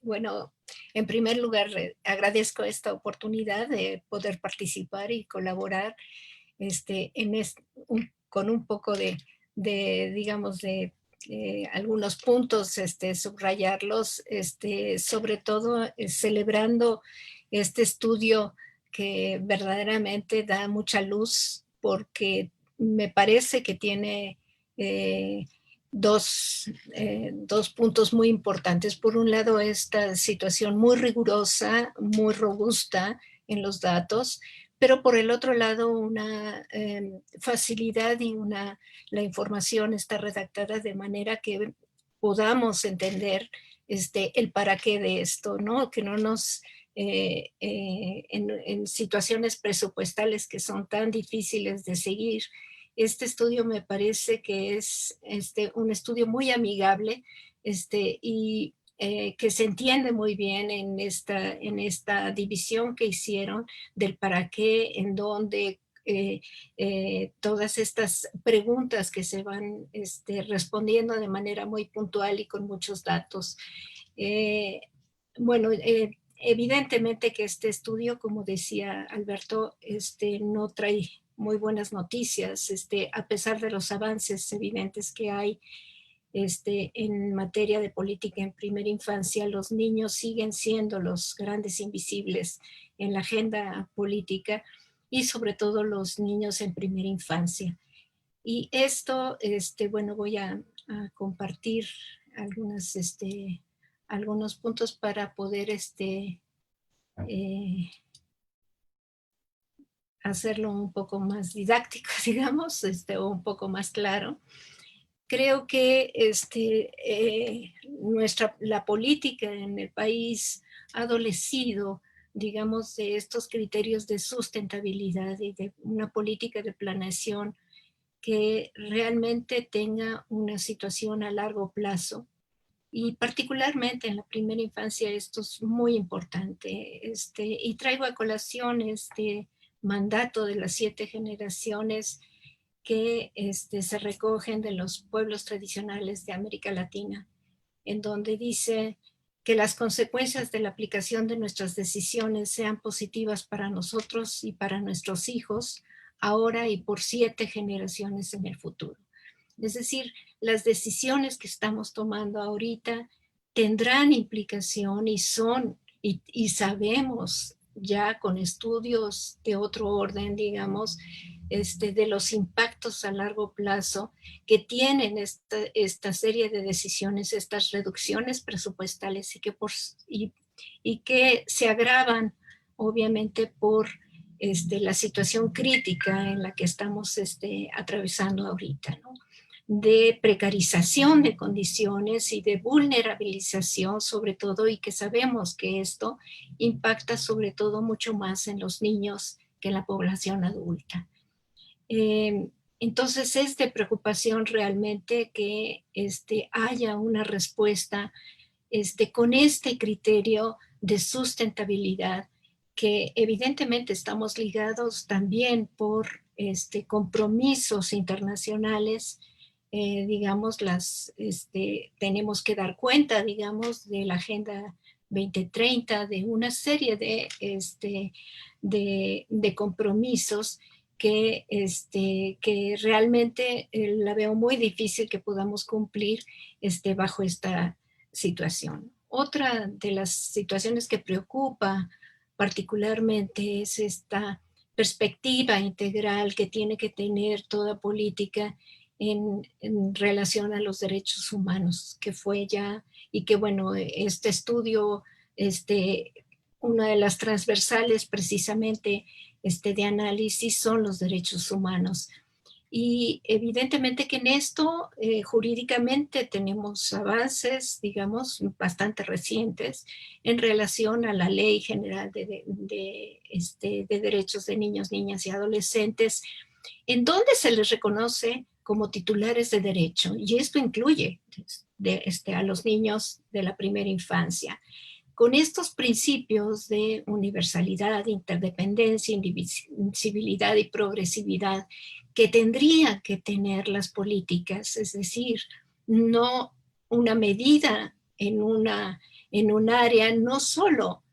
Bueno, en primer lugar, agradezco esta oportunidad de poder participar y colaborar con un poco digamos, de algunos puntos, subrayarlos, sobre todo celebrando este estudio que verdaderamente da mucha luz, porque me parece que tiene dos puntos muy importantes. Por un lado, esta situación muy rigurosa, muy robusta en los datos, pero por el otro lado una facilidad y la información está redactada de manera que podamos entender el para qué de esto, ¿no? Que no nos, en situaciones presupuestales que son tan difíciles de seguir, este estudio me parece que es un estudio muy amigable y que se entiende muy bien en esta división que hicieron del para qué, en dónde, todas estas preguntas que se van respondiendo de manera muy puntual y con muchos datos. Bueno, evidentemente que este estudio, como decía Alberto, no trae muy buenas noticias, a pesar de los avances evidentes que hay en materia de política en primera infancia. Los niños siguen siendo los grandes invisibles en la agenda política y sobre todo los niños en primera infancia. Y esto, bueno, voy a compartir algunos puntos para poder hacerlo un poco más didáctico, digamos, o un poco más claro. Creo que la política en el país ha adolecido, digamos, de estos criterios de sustentabilidad y de una política de planeación que realmente tenga una situación a largo plazo. Y particularmente en la primera infancia esto es muy importante. Y traigo a colación este mandato de las 7 generaciones que se recogen de los pueblos tradicionales de América Latina, en donde dice que las consecuencias de la aplicación de nuestras decisiones sean positivas para nosotros y para nuestros hijos, ahora y por 7 generaciones en el futuro. Es decir, las decisiones que estamos tomando ahorita tendrán implicación y sabemos ya con estudios de otro orden, digamos, de los impactos a largo plazo que tienen esta serie de decisiones, estas reducciones presupuestales y que se agravan obviamente por la situación crítica en la que estamos atravesando ahorita, ¿no? De precarización de condiciones y de vulnerabilización sobre todo, y que sabemos que esto impacta sobre todo mucho más en los niños que en la población adulta. Entonces es de preocupación realmente que haya una respuesta con este criterio de sustentabilidad, que evidentemente estamos ligados también por compromisos internacionales. Digamos, tenemos que dar cuenta, digamos, de la Agenda 2030, de una serie de compromisos que realmente la veo muy difícil que podamos cumplir bajo esta situación. Otra de las situaciones que preocupa particularmente es esta perspectiva integral que tiene que tener toda política en relación a los derechos humanos, que fue ya, y que bueno, este estudio, una de las transversales precisamente de análisis son los derechos humanos. Y evidentemente que en esto jurídicamente tenemos avances, digamos, bastante recientes en relación a la Ley General de Derechos de Niños, Niñas y Adolescentes, en donde se les reconoce como titulares de derecho, y esto incluye a los niños de la primera infancia, con estos principios de universalidad, interdependencia, indivisibilidad y progresividad que tendrían que tener las políticas, es decir, no una medida en un área no solo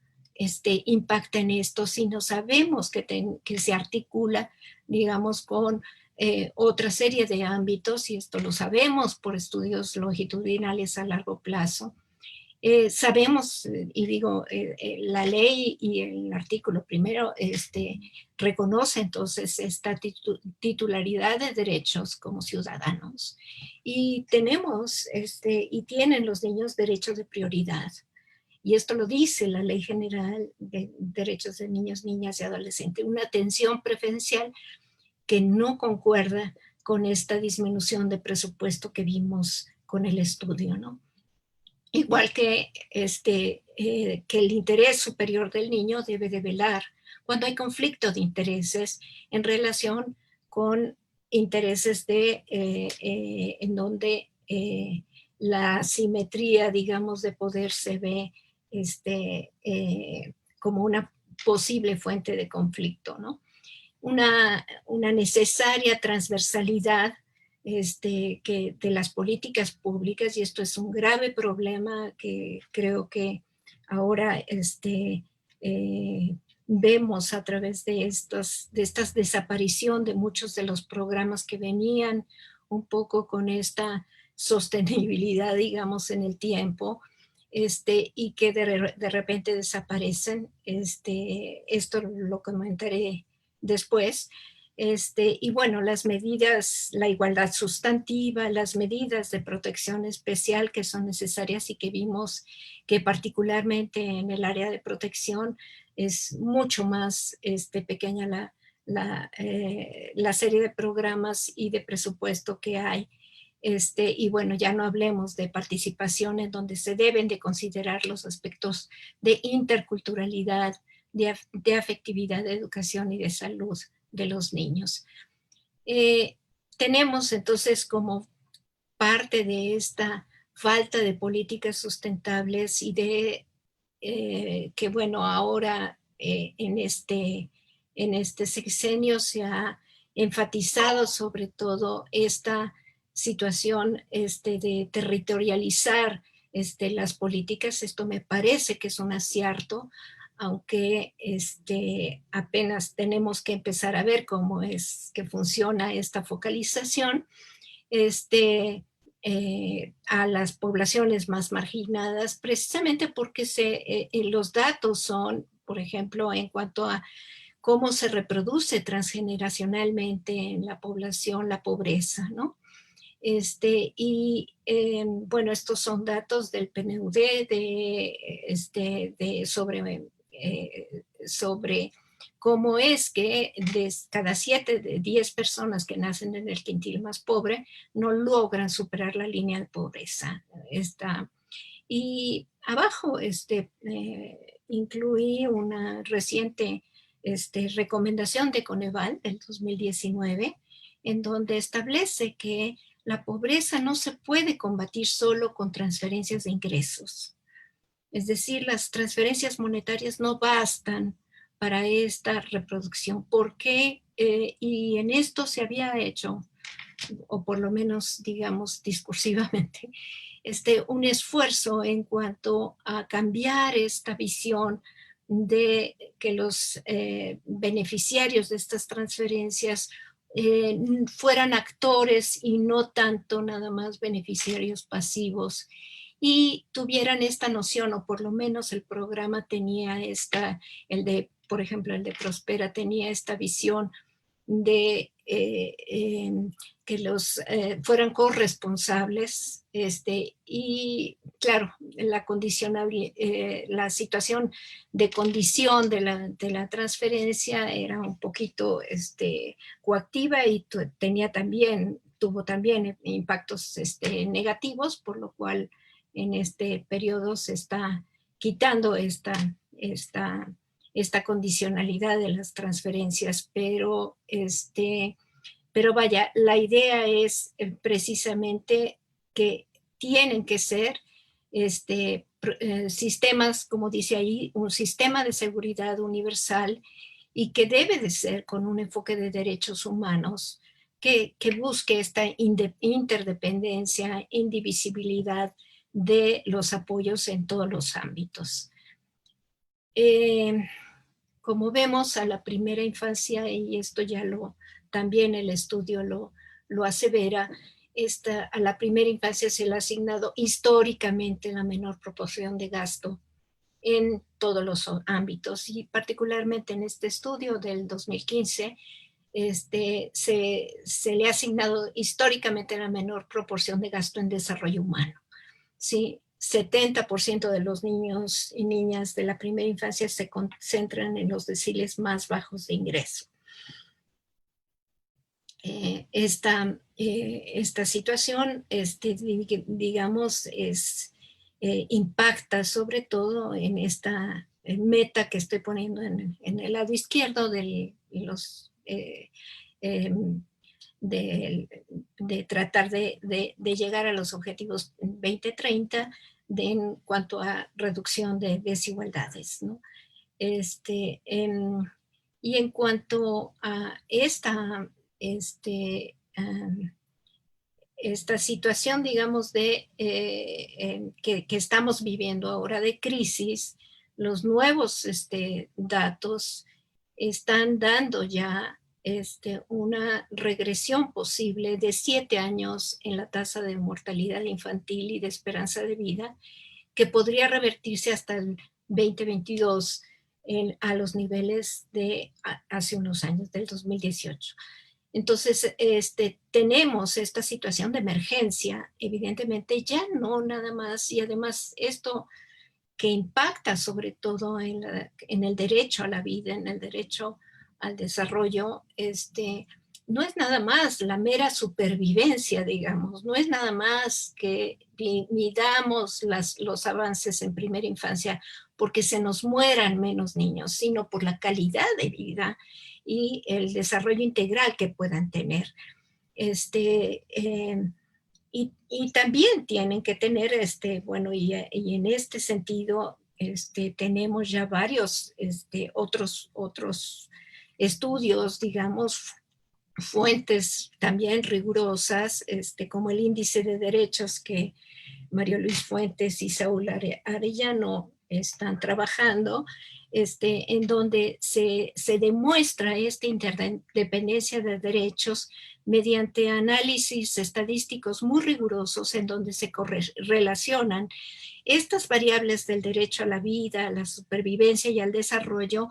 impacta en esto, sino sabemos que se articula, digamos, con otra serie de ámbitos, y esto lo sabemos por estudios longitudinales a largo plazo. Sabemos, y digo, la ley y el artículo primero reconoce entonces esta titularidad de derechos como ciudadanos. Y tenemos, y tienen los niños derechos de prioridad. Y esto lo dice la Ley General de Derechos de Niños, Niñas y Adolescentes, una atención preferencial que no concuerda con esta disminución de presupuesto que vimos con el estudio, ¿no? Igual que, que el interés superior del niño debe de velar cuando hay conflicto de intereses en relación con intereses en donde la simetría, digamos, de poder se ve como una posible fuente de conflicto, ¿no? Una necesaria transversalidad que de las políticas públicas, y esto es un grave problema que creo que ahora vemos a través de esta desaparición de muchos de los programas que venían un poco con esta sostenibilidad, digamos, en el tiempo, y que de repente desaparecen. Esto lo comentaré después. Y bueno, las medidas, la igualdad sustantiva, las medidas de protección especial que son necesarias y que vimos que particularmente en el área de protección es mucho más pequeña la serie de programas y de presupuesto que hay. Y bueno, ya no hablemos de participación en donde se deben de considerar los aspectos de interculturalidad, de afectividad, de educación y de salud de los niños. Tenemos entonces como parte de esta falta de políticas sustentables y de que bueno, ahora en este sexenio se ha enfatizado sobre todo esta situación de territorializar las políticas. Esto me parece que es un acierto, aunque apenas tenemos que empezar a ver cómo es que funciona esta focalización, a las poblaciones más marginadas, precisamente porque los datos son, por ejemplo, en cuanto a cómo se reproduce transgeneracionalmente en la población la pobreza, ¿no? Bueno, estos son datos del PNUD sobre cómo es que de cada 7 de 10 personas que nacen en el quintil más pobre no logran superar la línea de pobreza. Y abajo incluí una reciente recomendación de Coneval del 2019, en donde establece que la pobreza no se puede combatir solo con transferencias de ingresos. Es decir, las transferencias monetarias no bastan para esta reproducción. ¿Por qué? Y en esto se había hecho, o por lo menos, digamos, discursivamente, un esfuerzo en cuanto a cambiar esta visión de que los beneficiarios de estas transferencias fueran actores y no tanto nada más beneficiarios pasivos, y tuvieran esta noción, o por lo menos el programa tenía por ejemplo, el de Prospera tenía esta visión de que los fueran corresponsables, y claro, la situación de condición de la transferencia era un poquito coactiva y tuvo también impactos negativos, por lo cual en este periodo se está quitando esta condicionalidad de las transferencias, pero vaya, la idea es precisamente que tienen que ser sistemas, como dice ahí, un sistema de seguridad universal, y que debe de ser con un enfoque de derechos humanos que busque esta interdependencia, indivisibilidad de los apoyos en todos los ámbitos. Como vemos, a la primera infancia, y esto ya también el estudio lo asevera, a la primera infancia se le ha asignado históricamente la menor proporción de gasto en todos los ámbitos, y particularmente en este estudio del 2015, se le ha asignado históricamente la menor proporción de gasto en desarrollo humano. ¿Sí? 70% de los niños y niñas de la primera infancia se concentran en los deciles más bajos de ingreso. Esta situación, digamos, impacta sobre todo en esta meta que estoy poniendo en el lado izquierdo de tratar de llegar a los objetivos 2030 en cuanto a reducción de desigualdades, ¿no? Y en cuanto a esta situación, digamos, que estamos viviendo ahora de crisis, los nuevos datos están dando ya una regresión posible de 7 años en la tasa de mortalidad infantil y de esperanza de vida, que podría revertirse hasta el 2022 a los niveles de hace unos años, del 2018. Entonces, tenemos esta situación de emergencia, evidentemente ya no nada más, y además esto que impacta sobre todo en el derecho a la vida, en el derecho al desarrollo, no es nada más la mera supervivencia, digamos, no es nada más que midamos los avances en primera infancia porque se nos mueran menos niños, sino por la calidad de vida y el desarrollo integral que puedan tener. Y también tienen que tener, bueno, y en este sentido, tenemos ya varios otros estudios, digamos, fuentes también rigurosas, como el índice de derechos que Mario Luis Fuentes y Saúl Arellano están trabajando, en donde se demuestra esta interdependencia de derechos mediante análisis estadísticos muy rigurosos, en donde se relacionan estas variables del derecho a la vida, a la supervivencia y al desarrollo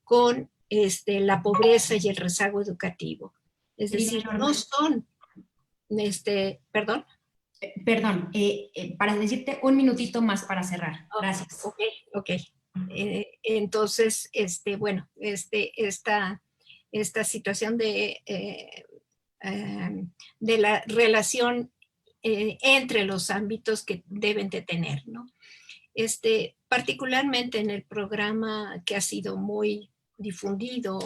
con la pobreza y el rezago educativo. Es decir, no son, perdón. Perdón, para decirte un minutito más para cerrar. Gracias. Ok. Entonces, bueno, esta situación de la relación entre los ámbitos que deben de tener, ¿no? Particularmente en el programa que ha sido muy difundido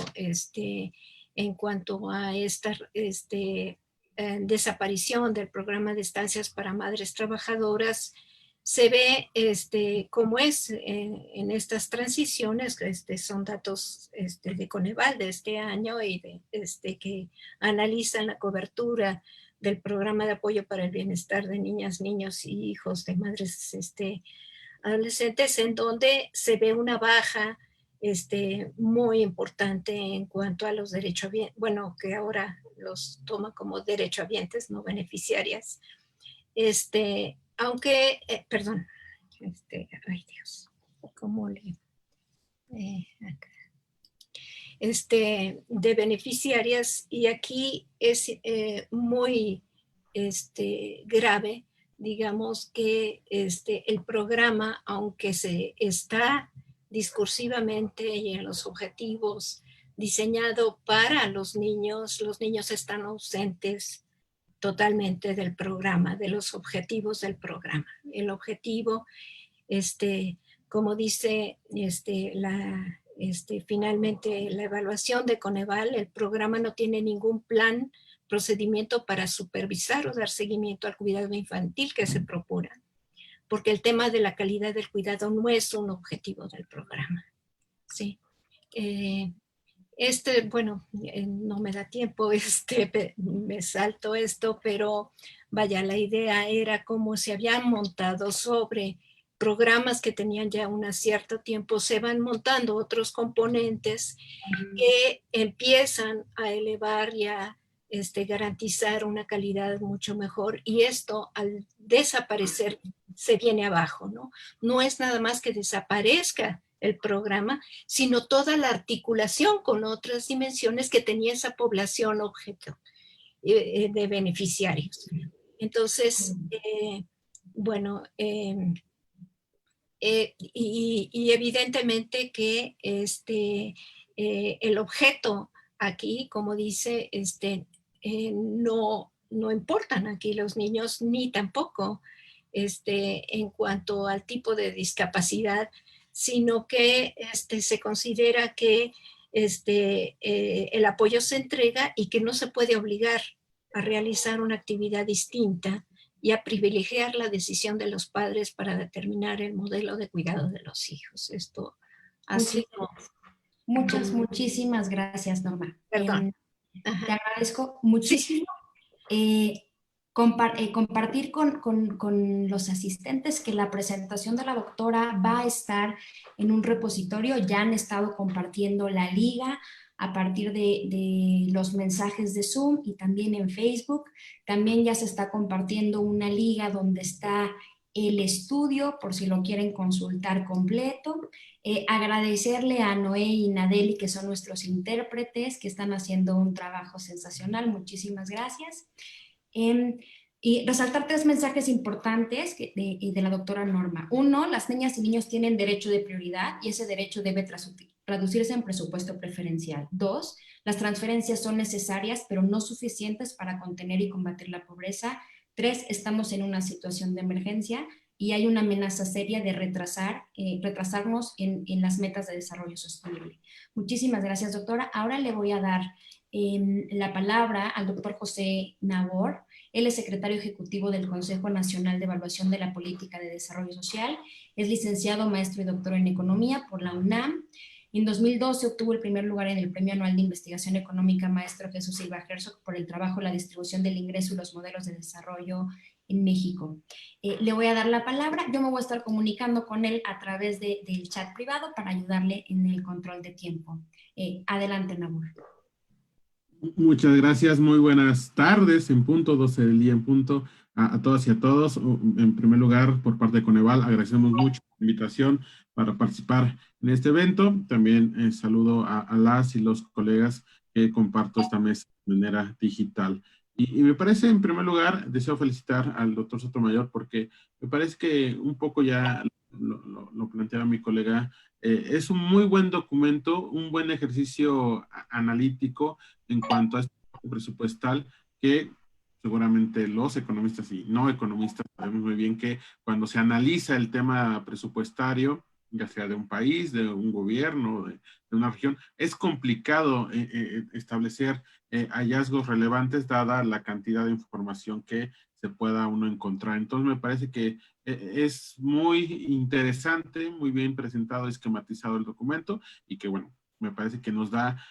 en cuanto a esta desaparición del programa de estancias para madres trabajadoras, se ve cómo es en estas transiciones. Son datos de Coneval de este año y que analizan la cobertura del programa de apoyo para el bienestar de niñas, niños y hijos de madres adolescentes, en donde se ve una baja muy importante en cuanto a los derechohabientes, bueno, que ahora los toma como derechohabientes, no beneficiarias. Aunque, perdón, ay Dios, ¿cómo le? Acá. de beneficiarias, y aquí es muy grave, digamos, que el programa, aunque se está discursivamente y en los objetivos diseñado para los niños están ausentes totalmente del programa, de los objetivos del programa. El objetivo, como dice finalmente la evaluación de Coneval, el programa no tiene ningún plan, procedimiento para supervisar o dar seguimiento al cuidado infantil que se procura, porque el tema de la calidad del cuidado no es un objetivo del programa. Sí. Bueno, no me da tiempo, me salto esto, pero vaya, la idea era cómo se habían montado sobre programas que tenían ya un cierto tiempo, se van montando otros componentes que empiezan a elevar y a garantizar una calidad mucho mejor, y esto al desaparecer se viene abajo, ¿no? No es nada más que desaparezca el programa, sino toda la articulación con otras dimensiones que tenía esa población objeto de beneficiarios. Entonces, bueno, y evidentemente que el objeto aquí, como dice, no importan aquí los niños, ni tampoco en cuanto al tipo de discapacidad, sino que se considera que el apoyo se entrega y que no se puede obligar a realizar una actividad distinta y a privilegiar la decisión de los padres para determinar el modelo de cuidado de los hijos. Esto ha sido... Muchísimas gracias, Norma. Perdón. Te agradezco muchísimo. Sí. Compartir con los asistentes que la presentación de la doctora va a estar en un repositorio. Ya han estado compartiendo la liga a partir de los mensajes de Zoom y también en Facebook. También ya se está compartiendo una liga donde está el estudio, por si lo quieren consultar completo. Agradecerle a Noé y Nadeli, que son nuestros intérpretes, que están haciendo un trabajo sensacional. Muchísimas gracias. Y resaltar 3 mensajes importantes de la doctora Norma. 1, las niñas y niños tienen derecho de prioridad y ese derecho debe traducirse en presupuesto preferencial. 2, las transferencias son necesarias pero no suficientes para contener y combatir la pobreza. 3, estamos en una situación de emergencia y hay una amenaza seria de retrasarnos en las metas de desarrollo sostenible. Muchísimas gracias, doctora. Ahora le voy a dar la palabra al doctor José Nabor. Él es secretario ejecutivo del Consejo Nacional de Evaluación de la Política de Desarrollo Social. Es licenciado, maestro y doctor en Economía por la UNAM. En 2012 obtuvo el primer lugar en el Premio Anual de Investigación Económica Maestro Jesús Silva Herzog por el trabajo, la distribución del ingreso y los modelos de desarrollo en México. Le voy a dar la palabra. Yo me voy a estar comunicando con él a través del chat privado para ayudarle en el control de tiempo. Adelante, Nabor. Muchas gracias, muy buenas tardes, en punto, 12 del día en punto, a todas y a todos. En primer lugar, por parte de Coneval, agradecemos mucho la invitación para participar en este evento. También saludo a las y los colegas que comparto esta mesa de manera digital. Y me parece, en primer lugar, deseo felicitar al doctor Sotomayor porque me parece que un poco ya lo planteaba mi colega, es un muy buen documento, un buen ejercicio analítico en cuanto a este presupuestal que seguramente los economistas y no economistas sabemos muy bien que cuando se analiza el tema presupuestario, ya sea de un país, de un gobierno, de una región, es complicado establecer hallazgos relevantes dada la cantidad de información que se pueda uno encontrar. Entonces me parece que es muy interesante, muy bien presentado, esquematizado el documento y que bueno, me parece que nos da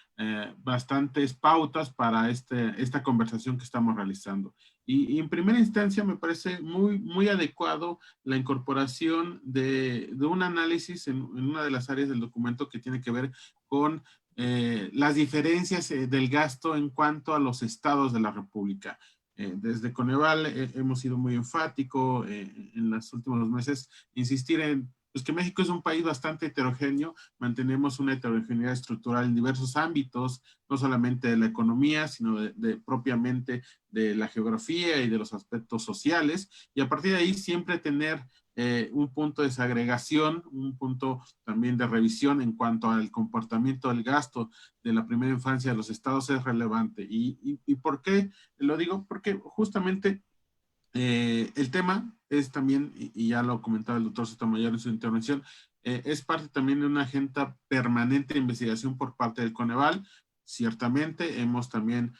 bastantes pautas para esta conversación que estamos realizando. Y en primera instancia me parece muy adecuado la incorporación de un análisis en una de las áreas del documento que tiene que ver con las diferencias del gasto en cuanto a los estados de la República. Desde Coneval hemos sido muy enfático en los últimos meses insistir en pues que México es un país bastante heterogéneo, mantenemos una heterogeneidad estructural en diversos ámbitos, no solamente de la economía, sino propiamente de la geografía y de los aspectos sociales, y a partir de ahí siempre tener un punto de desagregación, un punto también de revisión en cuanto al comportamiento del gasto de la primera infancia de los estados es relevante. ¿Y por qué lo digo? Porque justamente el tema es también, y ya lo comentaba el doctor Sotomayor en su intervención, es parte también de una agenda permanente de investigación por parte del Coneval. Ciertamente hemos también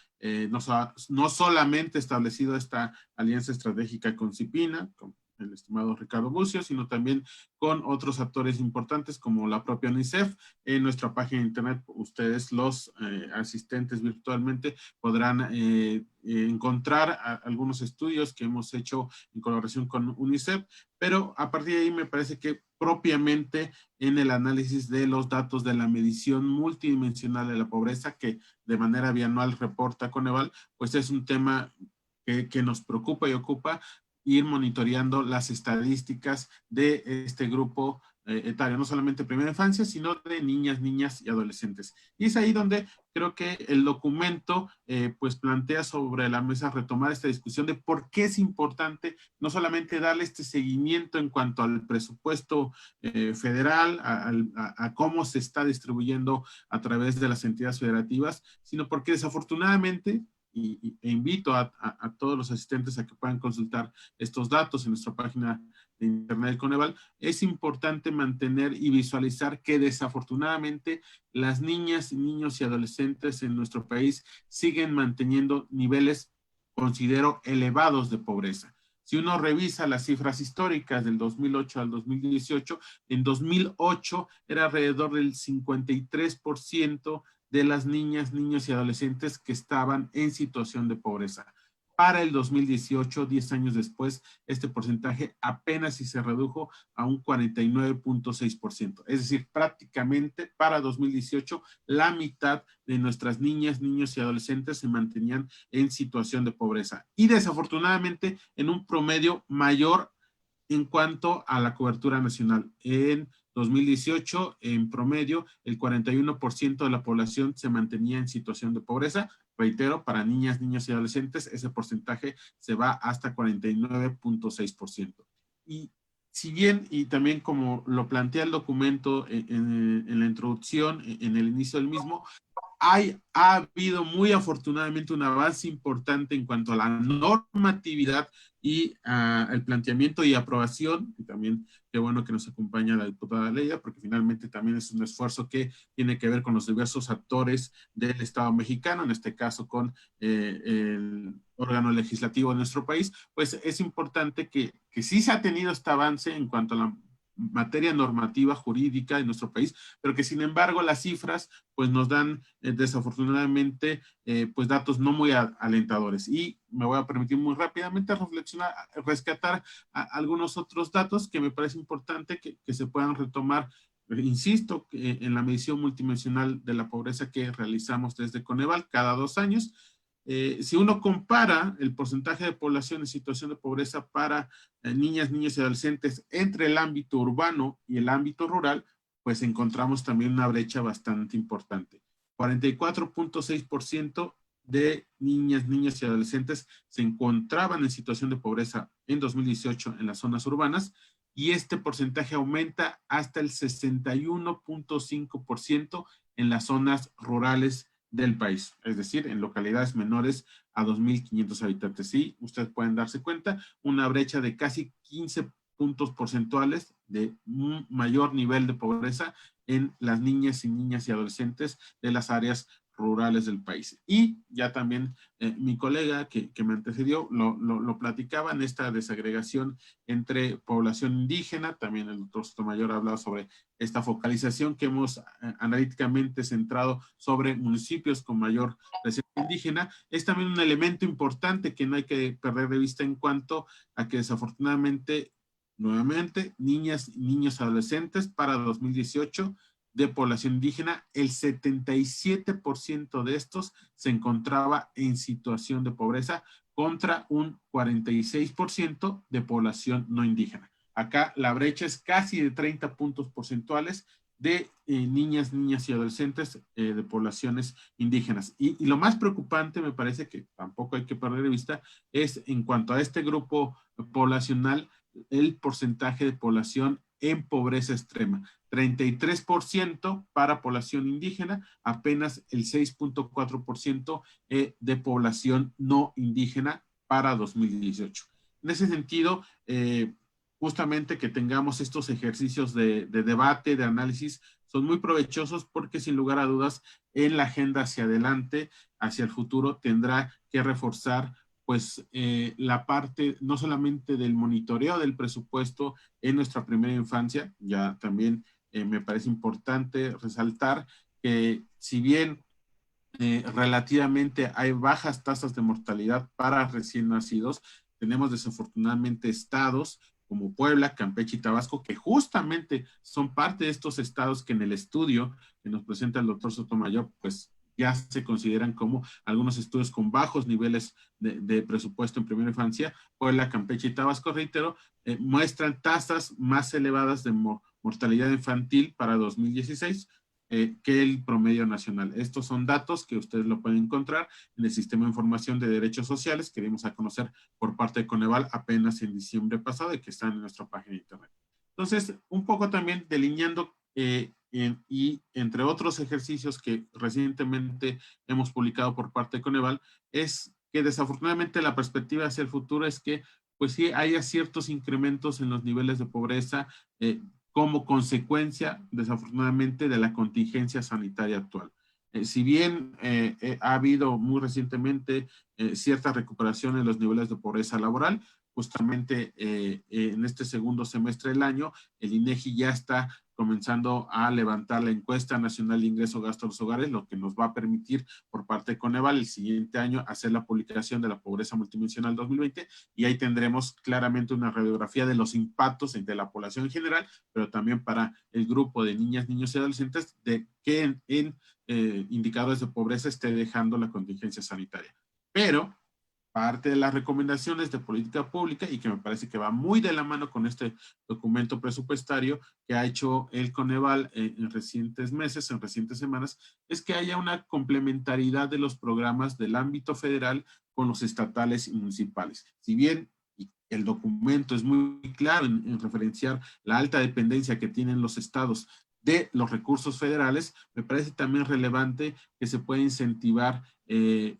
no solamente establecido esta alianza estratégica con CIPINA, con el estimado Ricardo Bucio, sino también con otros actores importantes como la propia UNICEF. En nuestra página de internet, ustedes los asistentes virtualmente podrán encontrar algunos estudios que hemos hecho en colaboración con UNICEF, pero a partir de ahí me parece que propiamente en el análisis de los datos de la medición multidimensional de la pobreza, que de manera bianual reporta Coneval, pues es un tema que nos preocupa y ocupa ir monitoreando las estadísticas de este grupo etario, no solamente primera infancia, sino de niñas, niñas y adolescentes. Y es ahí donde creo que el documento pues plantea sobre la mesa retomar esta discusión de por qué es importante no solamente darle este seguimiento en cuanto al presupuesto federal, a cómo se está distribuyendo a través de las entidades federativas, sino porque desafortunadamente e invito a todos los asistentes a que puedan consultar estos datos en nuestra página de internet Coneval, es importante mantener y visualizar que desafortunadamente las niñas, niños y adolescentes en nuestro país siguen manteniendo niveles, considero, elevados de pobreza. Si uno revisa las cifras históricas del 2008 al 2018, en 2008 era alrededor del 53% de las niñas, niños y adolescentes que estaban en situación de pobreza. Para el 2018, 10 años después, este porcentaje apenas si se redujo a un 49.6%. Es decir, prácticamente para 2018, la mitad de nuestras niñas, niños y adolescentes se mantenían en situación de pobreza. Y desafortunadamente, en un promedio mayor en cuanto a la cobertura nacional. En 2018, en promedio, el 41% de la población se mantenía en situación de pobreza. Reitero, para niñas, niños y adolescentes, ese porcentaje se va hasta 49.6%. Y si bien, y también como lo plantea el documento en la introducción, en el inicio del mismo, ha habido muy afortunadamente un avance importante en cuanto a la normatividad y el planteamiento y aprobación, y también qué bueno que nos acompaña la diputada Leida, porque finalmente también es un esfuerzo que tiene que ver con los diversos actores del Estado mexicano, en este caso con el órgano legislativo de nuestro país, pues es importante que sí se ha tenido este avance en cuanto a la materia normativa jurídica en nuestro país, pero que sin embargo las cifras pues nos dan desafortunadamente pues datos no muy alentadores. Y me voy a permitir muy rápidamente reflexionar, rescatar algunos otros datos que me parece importante que se puedan retomar. Insisto, en la medición multidimensional de la pobreza que realizamos desde Coneval cada 2 años, si uno compara el porcentaje de población en situación de pobreza para niñas, niños y adolescentes entre el ámbito urbano y el ámbito rural, pues encontramos también una brecha bastante importante. 44.6% de niñas, niños y adolescentes se encontraban en situación de pobreza en 2018 en las zonas urbanas, y este porcentaje aumenta hasta el 61.5% en las zonas rurales del país, es decir, en localidades menores a 2.500 habitantes. Sí, ustedes pueden darse cuenta, una brecha de casi 15 puntos porcentuales de un mayor nivel de pobreza en las niñas y adolescentes de las áreas rurales del país. Y ya también mi colega que me antecedió lo platicaba en esta desagregación entre población indígena, también el doctor Sotomayor ha hablado sobre esta focalización que hemos analíticamente centrado sobre municipios con mayor presencia indígena. Es también un elemento importante que no hay que perder de vista en cuanto a que desafortunadamente, nuevamente, niñas y niños adolescentes para 2018 de población indígena, el 77% de estos se encontraba en situación de pobreza contra un 46% de población no indígena. Acá la brecha es casi de 30 puntos porcentuales de niñas y adolescentes de poblaciones indígenas. Y lo más preocupante, me parece que tampoco hay que perder de vista, es en cuanto a este grupo poblacional, el porcentaje de población en pobreza extrema. 33% para población indígena, apenas el 6.4% de población no indígena para 2018. En ese sentido, justamente que tengamos estos ejercicios de debate, de análisis, son muy provechosos porque sin lugar a dudas en la agenda hacia adelante, hacia el futuro, tendrá que reforzar pues la parte no solamente del monitoreo del presupuesto en nuestra primera infancia, ya también me parece importante resaltar que si bien relativamente hay bajas tasas de mortalidad para recién nacidos, tenemos desafortunadamente estados como Puebla, Campeche y Tabasco, que justamente son parte de estos estados que en el estudio que nos presenta el doctor Sotomayor, pues ya se consideran como algunos estudios con bajos niveles de presupuesto en primera infancia. Puebla, Campeche y Tabasco, reitero, muestran tasas más elevadas de mortalidad infantil para 2016 que el promedio nacional. Estos son datos que ustedes lo pueden encontrar en el Sistema de Información de Derechos Sociales que dimos a conocer por parte de Coneval apenas en diciembre pasado y que están en nuestra página de internet. Entonces, un poco también delineando y entre otros ejercicios que recientemente hemos publicado por parte de Coneval, es que desafortunadamente la perspectiva hacia el futuro es que pues sí haya ciertos incrementos en los niveles de pobreza como consecuencia, desafortunadamente, de la contingencia sanitaria actual. Si bien ha habido muy recientemente cierta recuperación en los niveles de pobreza laboral, justamente en este segundo semestre del año, el INEGI ya está comenzando a levantar la encuesta nacional de ingreso-gasto de los hogares, lo que nos va a permitir por parte de Coneval el siguiente año hacer la publicación de la pobreza multidimensional 2020 y ahí tendremos claramente una radiografía de los impactos de la población en general, pero también para el grupo de niñas, niños y adolescentes de qué en indicadores de pobreza esté dejando la contingencia sanitaria. Pero parte de las recomendaciones de política pública y que me parece que va muy de la mano con este documento presupuestario que ha hecho el Coneval en recientes meses, en recientes semanas, es que haya una complementariedad de los programas del ámbito federal con los estatales y municipales. Si bien el documento es muy claro en referenciar la alta dependencia que tienen los estados de los recursos federales, me parece también relevante que se pueda incentivar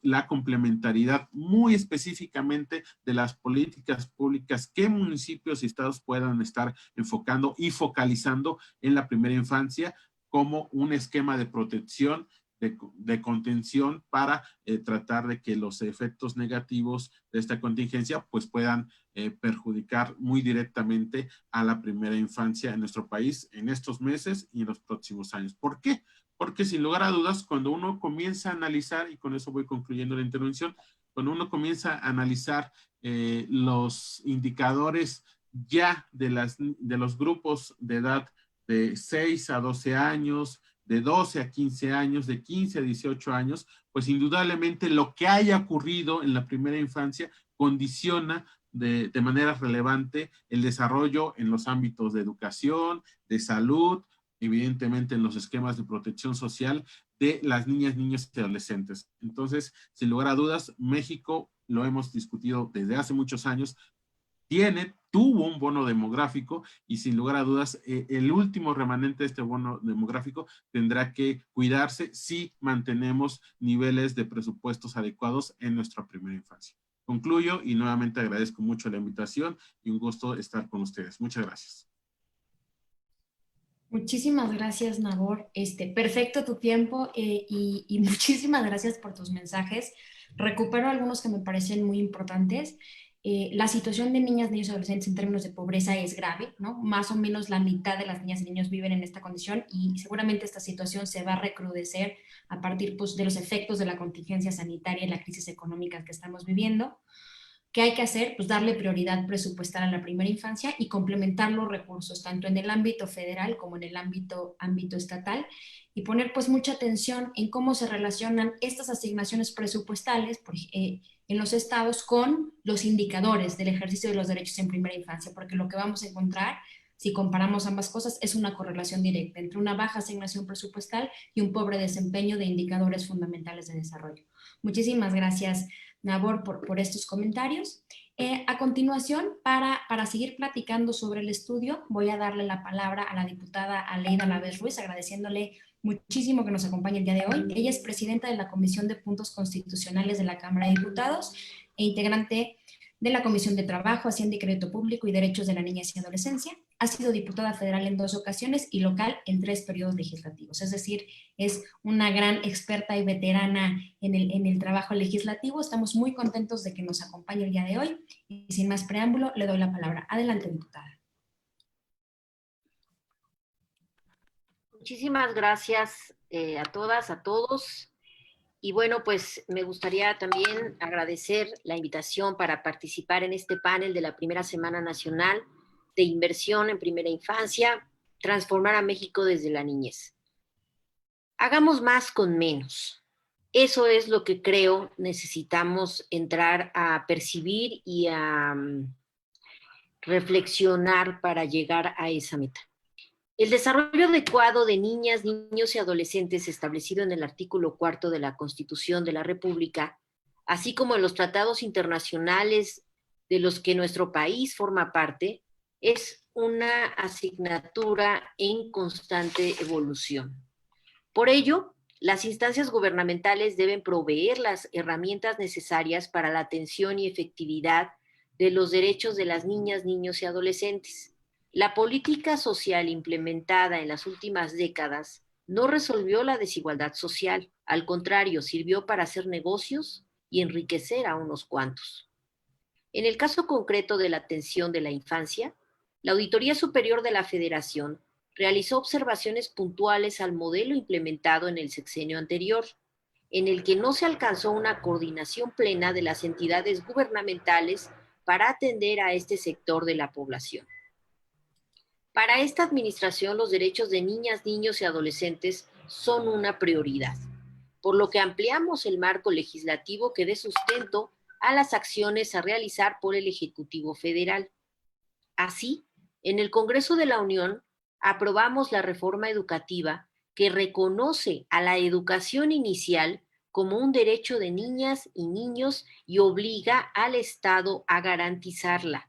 la complementariedad muy específicamente de las políticas públicas que municipios y estados puedan estar enfocando y focalizando en la primera infancia como un esquema de protección, de contención para tratar de que los efectos negativos de esta contingencia pues puedan perjudicar muy directamente a la primera infancia en nuestro país en estos meses y en los próximos años. ¿Por qué? Porque sin lugar a dudas, cuando uno comienza a analizar, y con eso voy concluyendo la intervención, cuando uno comienza a analizar los indicadores ya de los grupos de edad de 6 a 12 años, de 12 a 15 años, de 15 a 18 años, pues indudablemente lo que haya ocurrido en la primera infancia condiciona de manera relevante el desarrollo en los ámbitos de educación, de salud, evidentemente en los esquemas de protección social de las niñas, niños y adolescentes. Entonces, sin lugar a dudas, México, lo hemos discutido desde hace muchos años, tuvo un bono demográfico y sin lugar a dudas el último remanente de este bono demográfico tendrá que cuidarse si mantenemos niveles de presupuestos adecuados en nuestra primera infancia. Concluyo y nuevamente agradezco mucho la invitación y un gusto estar con ustedes. Muchas gracias. Muchísimas gracias, Nabor. Perfecto tu tiempo y muchísimas gracias por tus mensajes. Recupero algunos que me parecen muy importantes. La situación de niñas, niños y adolescentes en términos de pobreza es grave, ¿no? Más o menos la mitad de las niñas y niños viven en esta condición y seguramente esta situación se va a recrudecer a partir pues, de los efectos de la contingencia sanitaria y la crisis económica que estamos viviendo. ¿Qué hay que hacer? Pues darle prioridad presupuestal a la primera infancia y complementar los recursos, tanto en el ámbito federal como en el ámbito estatal. y poner pues mucha atención en cómo se relacionan estas asignaciones presupuestales en los estados con los indicadores del ejercicio de los derechos en primera infancia, porque lo que vamos a encontrar, si comparamos ambas cosas, es una correlación directa entre una baja asignación presupuestal y un pobre desempeño de indicadores fundamentales de desarrollo. Muchísimas gracias, Nabor, por estos comentarios. A continuación, para seguir platicando sobre el estudio, voy a darle la palabra a la diputada Aleida Lavés Ruiz, agradeciéndole muchísimo que nos acompañe el día de hoy. Ella es presidenta de la Comisión de Puntos Constitucionales de la Cámara de Diputados e integrante de la Comisión de Trabajo, Hacienda y Crédito Público y Derechos de la Niñez y Adolescencia. Ha sido diputada federal en 2 ocasiones y local en 3 periodos legislativos. Es decir, es una gran experta y veterana en el trabajo legislativo. Estamos muy contentos de que nos acompañe el día de hoy. Y sin más preámbulo, le doy la palabra. Adelante, diputada. Muchísimas gracias a todas, a todos. Y bueno, pues me gustaría también agradecer la invitación para participar en este panel de la primera Semana Nacional de Inversión en Primera Infancia, Transformar a México desde la Niñez. Hagamos más con menos. Eso es lo que creo necesitamos entrar a percibir y a reflexionar para llegar a esa meta. El desarrollo adecuado de niñas, niños y adolescentes establecido en el artículo 4 de la Constitución de la República, así como en los tratados internacionales de los que nuestro país forma parte, es una asignatura en constante evolución. Por ello, las instancias gubernamentales deben proveer las herramientas necesarias para la atención y efectividad de los derechos de las niñas, niños y adolescentes. La política social implementada en las últimas décadas no resolvió la desigualdad social, al contrario, sirvió para hacer negocios y enriquecer a unos cuantos. En el caso concreto de la atención de la infancia, la Auditoría Superior de la Federación realizó observaciones puntuales al modelo implementado en el sexenio anterior, en el que no se alcanzó una coordinación plena de las entidades gubernamentales para atender a este sector de la población. Para esta administración, los derechos de niñas, niños y adolescentes son una prioridad, por lo que ampliamos el marco legislativo que dé sustento a las acciones a realizar por el Ejecutivo Federal. Así, en el Congreso de la Unión, aprobamos la reforma educativa que reconoce a la educación inicial como un derecho de niñas y niños y obliga al Estado a garantizarla.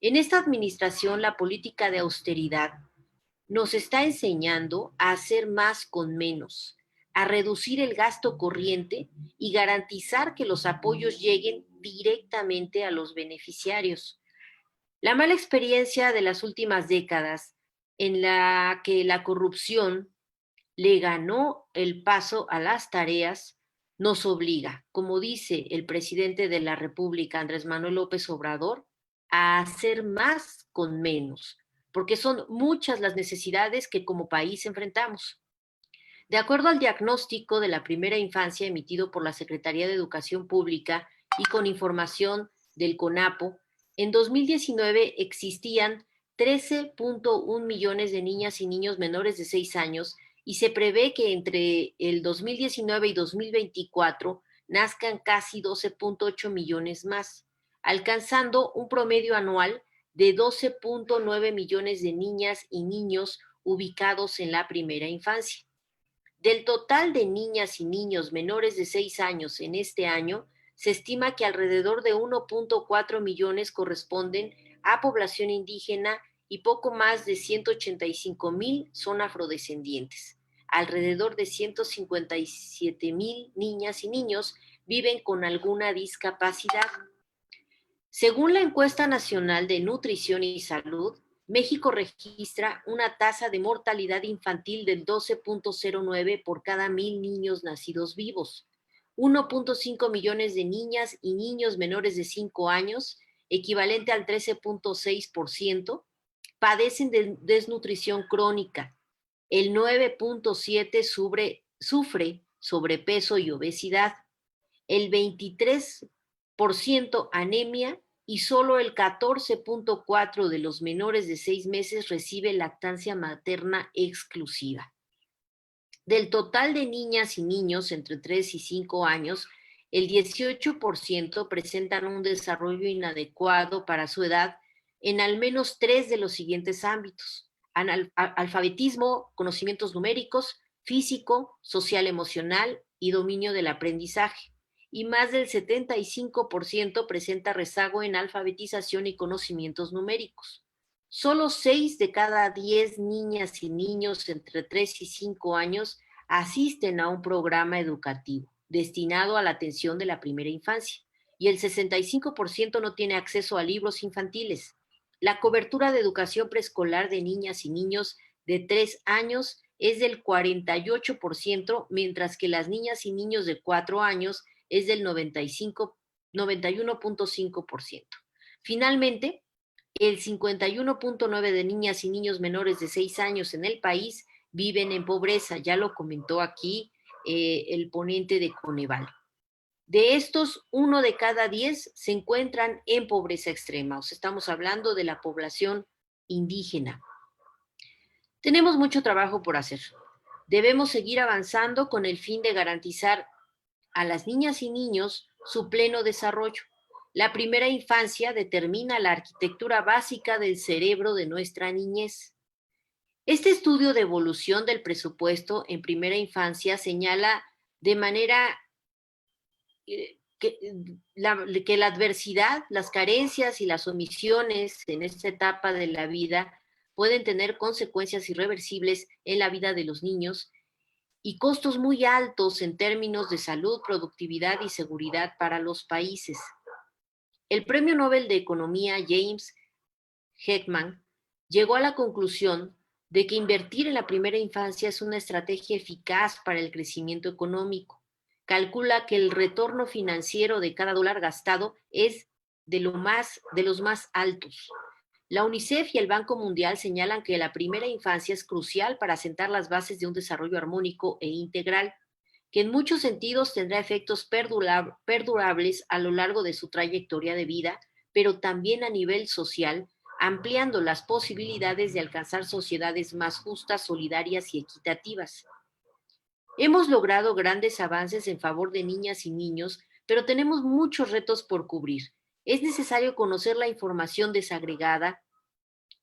En esta administración, la política de austeridad nos está enseñando a hacer más con menos, a reducir el gasto corriente y garantizar que los apoyos lleguen directamente a los beneficiarios. La mala experiencia de las últimas décadas, en la que la corrupción le ganó el paso a las tareas, nos obliga, como dice el presidente de la República, Andrés Manuel López Obrador, a hacer más con menos, porque son muchas las necesidades que como país enfrentamos. De acuerdo al diagnóstico de la primera infancia emitido por la Secretaría de Educación Pública y con información del CONAPO, en 2019 existían 13.1 millones de niñas y niños menores de 6 años y se prevé que entre el 2019 y 2024 nazcan casi 12.8 millones más, alcanzando un promedio anual de 12.9 millones de niñas y niños ubicados en la primera infancia. Del total de niñas y niños menores de 6 años en este año, se estima que alrededor de 1.4 millones corresponden a población indígena y poco más de 185,000 son afrodescendientes. Alrededor de 157,000 niñas y niños viven con alguna discapacidad. Según la Encuesta Nacional de Nutrición y Salud, México registra una tasa de mortalidad infantil del 12.09 por cada 1,000 niños nacidos vivos. 1.5 millones de niñas y niños menores de 5 años, equivalente al 13.6%, padecen de desnutrición crónica. El 9.7% sufre sobrepeso y obesidad. El 23% anemia y solo el 14.4% de los menores de 6 meses recibe lactancia materna exclusiva. Del total de niñas y niños entre 3 y 5 años, el 18% presentan un desarrollo inadecuado para su edad en al menos 3 de los siguientes ámbitos: alfabetismo, conocimientos numéricos, físico, social, emocional y dominio del aprendizaje. Y más del 75% presenta rezago en alfabetización y conocimientos numéricos. Solo 6 de cada 10 niñas y niños entre 3 y 5 años asisten a un programa educativo destinado a la atención de la primera infancia, y el 65% no tiene acceso a libros infantiles. La cobertura de educación preescolar de niñas y niños de 3 años es del 48%, mientras que las niñas y niños de 4 años es del 91.5%. Finalmente, el 51.9% de niñas y niños menores de 6 años en el país viven en pobreza. Ya lo comentó aquí el ponente de Coneval. De estos, 1 de cada 10 se encuentran en pobreza extrema. O sea, estamos hablando de la población indígena. Tenemos mucho trabajo por hacer. Debemos seguir avanzando con el fin de garantizar a las niñas y niños su pleno desarrollo. La primera infancia determina la arquitectura básica del cerebro de nuestra niñez. Este estudio de evolución del presupuesto en primera infancia señala de manera que la adversidad, las carencias y las omisiones en esta etapa de la vida pueden tener consecuencias irreversibles en la vida de los niños y costos muy altos en términos de salud, productividad y seguridad para los países. El Premio Nobel de Economía James Heckman llegó a la conclusión de que invertir en la primera infancia es una estrategia eficaz para el crecimiento económico. Calcula que el retorno financiero de cada dólar gastado es de los más altos. La UNICEF y el Banco Mundial señalan que la primera infancia es crucial para sentar las bases de un desarrollo armónico e integral, que en muchos sentidos tendrá efectos perdurables a lo largo de su trayectoria de vida, pero también a nivel social, ampliando las posibilidades de alcanzar sociedades más justas, solidarias y equitativas. Hemos logrado grandes avances en favor de niñas y niños, pero tenemos muchos retos por cubrir. Es necesario conocer la información desagregada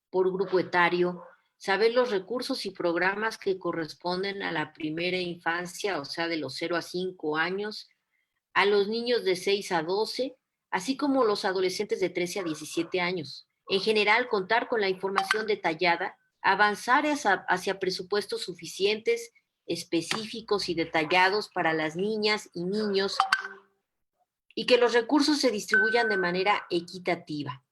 por grupo etario, saber los recursos y programas que corresponden a la primera infancia, o sea, de los 0 a 5 años, a los niños de 6 a 12, así como los adolescentes de 13 a 17 años. En general, contar con la información detallada, avanzar hacia presupuestos suficientes, específicos y detallados para las niñas y niños, y que los recursos se distribuyan de manera equitativa.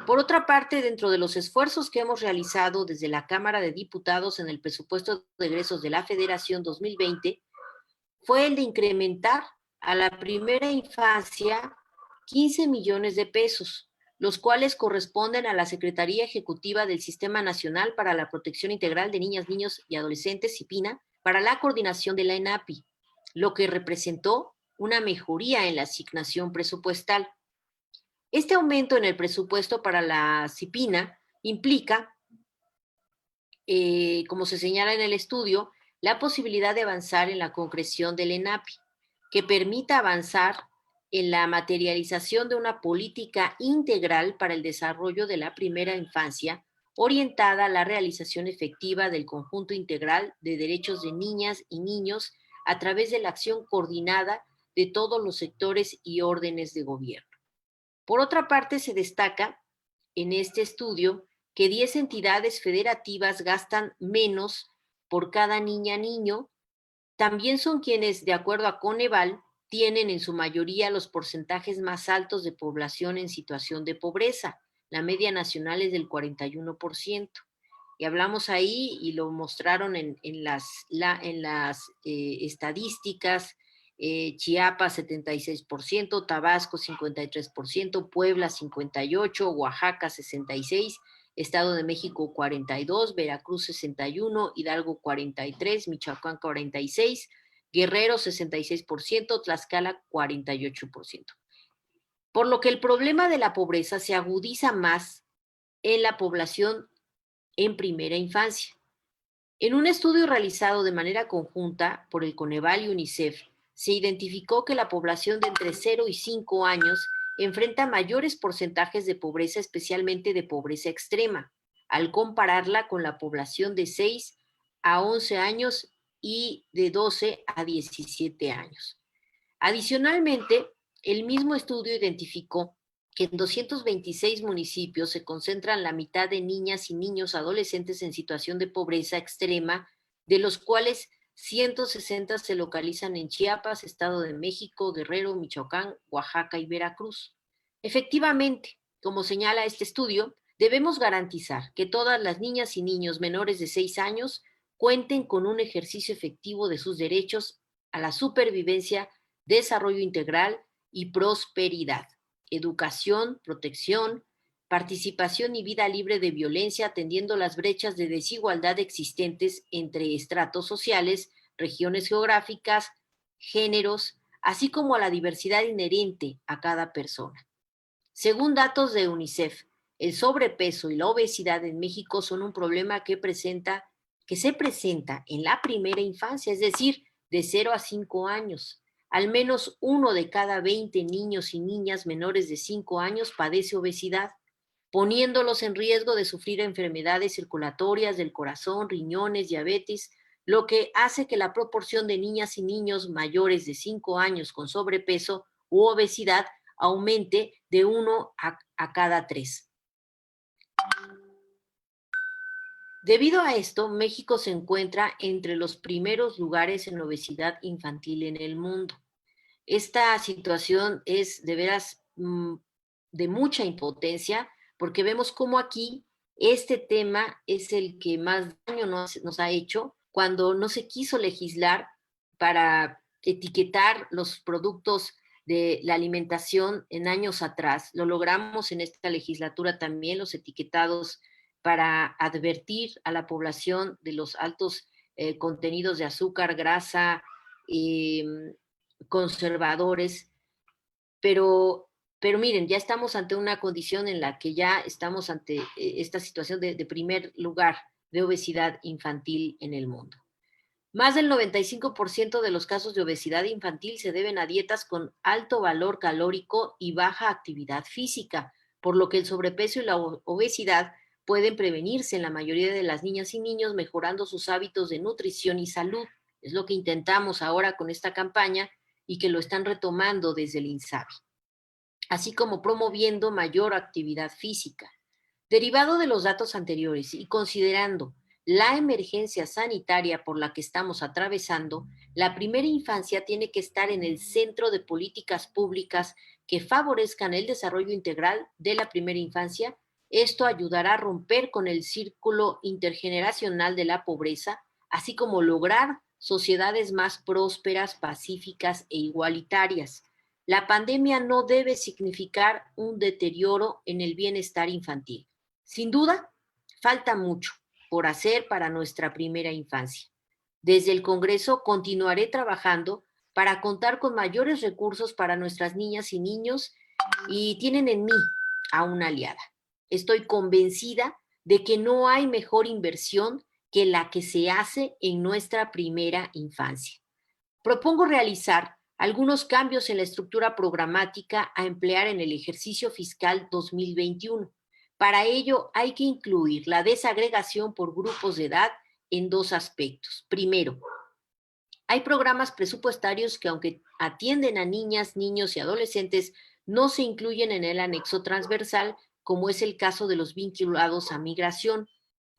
Por otra parte, dentro de los esfuerzos que hemos realizado desde la Cámara de Diputados en el presupuesto de egresos de la Federación 2020, fue el de incrementar a la primera infancia 15 millones de pesos, los cuales corresponden a la Secretaría Ejecutiva del Sistema Nacional para la Protección Integral de Niñas, Niños y Adolescentes, SIPINA, para la coordinación de la ENAPI, lo que representó una mejoría en la asignación presupuestal. Este aumento en el presupuesto para la SIPINA implica, como se señala en el estudio, la posibilidad de avanzar en la concreción del ENAPI, que permita avanzar en la materialización de una política integral para el desarrollo de la primera infancia, orientada a la realización efectiva del conjunto integral de derechos de niñas y niños a través de la acción coordinada de todos los sectores y órdenes de gobierno. Por otra parte, se destaca en este estudio que 10 entidades federativas gastan menos por cada niña-niño. También son quienes, de acuerdo a Coneval, tienen en su mayoría los porcentajes más altos de población en situación de pobreza. La media nacional es del 41%. Y hablamos ahí, y lo mostraron en las estadísticas, Chiapas 76%, Tabasco 53%, Puebla 58%, Oaxaca 66%, Estado de México 42%, Veracruz 61%, Hidalgo 43%, Michoacán 46%, Guerrero 66%, Tlaxcala 48%. Por lo que el problema de la pobreza se agudiza más en la población en primera infancia. En un estudio realizado de manera conjunta por el Coneval y UNICEF, se identificó que la población de entre 0 y 5 años enfrenta mayores porcentajes de pobreza, especialmente de pobreza extrema, al compararla con la población de 6 a 11 años y de 12 a 17 años. Adicionalmente, el mismo estudio identificó que en 226 municipios se concentran la mitad de niñas y niños adolescentes en situación de pobreza extrema, de los cuales 160 se localizan en Chiapas, Estado de México, Guerrero, Michoacán, Oaxaca y Veracruz. Efectivamente, como señala este estudio, debemos garantizar que todas las niñas y niños menores de 6 años cuenten con un ejercicio efectivo de sus derechos a la supervivencia, desarrollo integral y prosperidad, educación, protección, participación y vida libre de violencia, atendiendo las brechas de desigualdad existentes entre estratos sociales, regiones geográficas, géneros, así como a la diversidad inherente a cada persona. Según datos de UNICEF, el sobrepeso y la obesidad en México son un problema que se presenta en la primera infancia, es decir, de 0 a 5 años. Al menos 1 de cada 20 niños y niñas menores de 5 años padece obesidad, poniéndolos en riesgo de sufrir enfermedades circulatorias del corazón, riñones, diabetes, lo que hace que la proporción de niñas y niños mayores de 5 años con sobrepeso u obesidad aumente de 1 a cada 3. Debido a esto, México se encuentra entre los primeros lugares en obesidad infantil en el mundo. Esta situación es de veras de mucha impotencia, porque vemos cómo aquí este tema es el que más daño nos ha hecho cuando no se quiso legislar para etiquetar los productos de la alimentación en años atrás. Lo logramos en esta legislatura también, los etiquetados para advertir a la población de los altos contenidos de azúcar, grasa, conservadores, pero miren, ya estamos ante una condición en la que ya estamos ante esta situación de primer lugar de obesidad infantil en el mundo. Más del 95% de los casos de obesidad infantil se deben a dietas con alto valor calórico y baja actividad física, por lo que el sobrepeso y la obesidad pueden prevenirse en la mayoría de las niñas y niños mejorando sus hábitos de nutrición y salud. Es lo que intentamos ahora con esta campaña y que lo están retomando desde el INSABI, así como promoviendo mayor actividad física. Derivado de los datos anteriores y considerando la emergencia sanitaria por la que estamos atravesando, la primera infancia tiene que estar en el centro de políticas públicas que favorezcan el desarrollo integral de la primera infancia. Esto ayudará a romper con el círculo intergeneracional de la pobreza, así como lograr sociedades más prósperas, pacíficas e igualitarias. La pandemia no debe significar un deterioro en el bienestar infantil. Sin duda, falta mucho por hacer para nuestra primera infancia. Desde el Congreso continuaré trabajando para contar con mayores recursos para nuestras niñas y niños, y tienen en mí a una aliada. Estoy convencida de que no hay mejor inversión que la que se hace en nuestra primera infancia. Propongo realizar algunos cambios en la estructura programática a emplear en el ejercicio fiscal 2021. Para ello hay que incluir la desagregación por grupos de edad en 2 aspectos. Primero, hay programas presupuestarios que, aunque atienden a niñas, niños y adolescentes, no se incluyen en el anexo transversal, como es el caso de los vinculados a migración.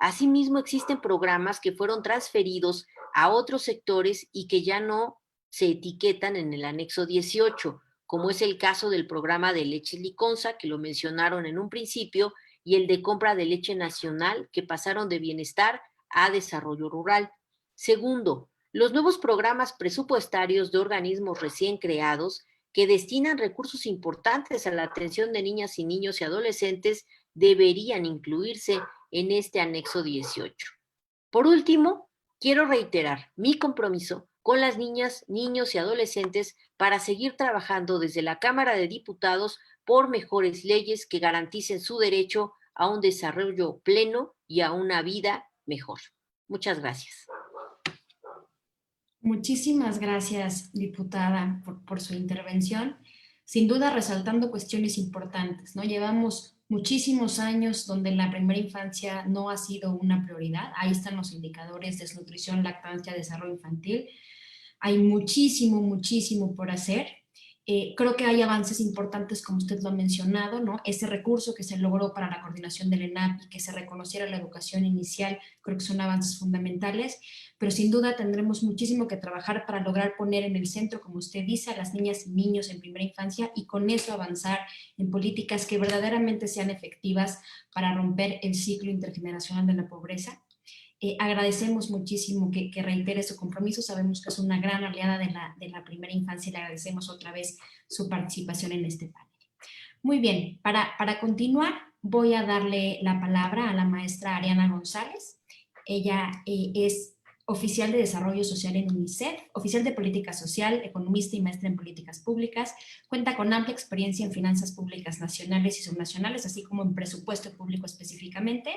Asimismo, existen programas que fueron transferidos a otros sectores y que ya no se etiquetan en el anexo 18, como es el caso del programa de leche Liconza, que lo mencionaron en un principio, y el de compra de leche nacional, que pasaron de bienestar a desarrollo rural. Segundo, los nuevos programas presupuestarios de organismos recién creados que destinan recursos importantes a la atención de niñas y niños y adolescentes deberían incluirse en este anexo 18. Por último, quiero reiterar mi compromiso con las niñas, niños y adolescentes para seguir trabajando desde la Cámara de Diputados por mejores leyes que garanticen su derecho a un desarrollo pleno y a una vida mejor. Muchas gracias. Muchísimas gracias, diputada, por su intervención. Sin duda resaltando cuestiones importantes, ¿no? Llevamos muchísimos años donde la primera infancia no ha sido una prioridad. Ahí están los indicadores: desnutrición, lactancia, desarrollo infantil. Hay muchísimo, muchísimo por hacer. Creo que hay avances importantes, como usted lo ha mencionado, ¿no? Ese recurso que se logró para la coordinación del ENAP y que se reconociera la educación inicial, creo que son avances fundamentales, pero sin duda tendremos muchísimo que trabajar para lograr poner en el centro, como usted dice, a las niñas y niños en primera infancia y con eso avanzar en políticas que verdaderamente sean efectivas para romper el ciclo intergeneracional de la pobreza. Agradecemos muchísimo que reitere su compromiso. Sabemos que es una gran aliada de la primera infancia y le agradecemos otra vez su participación en este panel. Muy bien, para continuar voy a darle la palabra a la maestra Ariana González. Ella es oficial de Desarrollo Social en UNICEF, oficial de Política Social, economista y maestra en Políticas Públicas. Cuenta con amplia experiencia en finanzas públicas nacionales y subnacionales, así como en presupuesto público específicamente,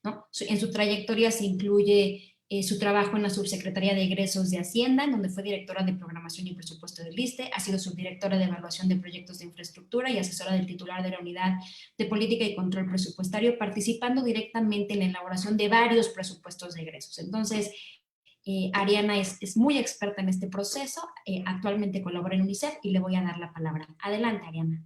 ¿no? En su trayectoria se incluye su trabajo en la Subsecretaría de Egresos de Hacienda, en donde fue directora de Programación y Presupuesto del ISSSTE, ha sido subdirectora de Evaluación de Proyectos de Infraestructura y asesora del titular de la Unidad de Política y Control Presupuestario, participando directamente en la elaboración de varios presupuestos de egresos. Entonces, Ariana es muy experta en este proceso, actualmente colabora en UNICEF y le voy a dar la palabra. Adelante, Ariana.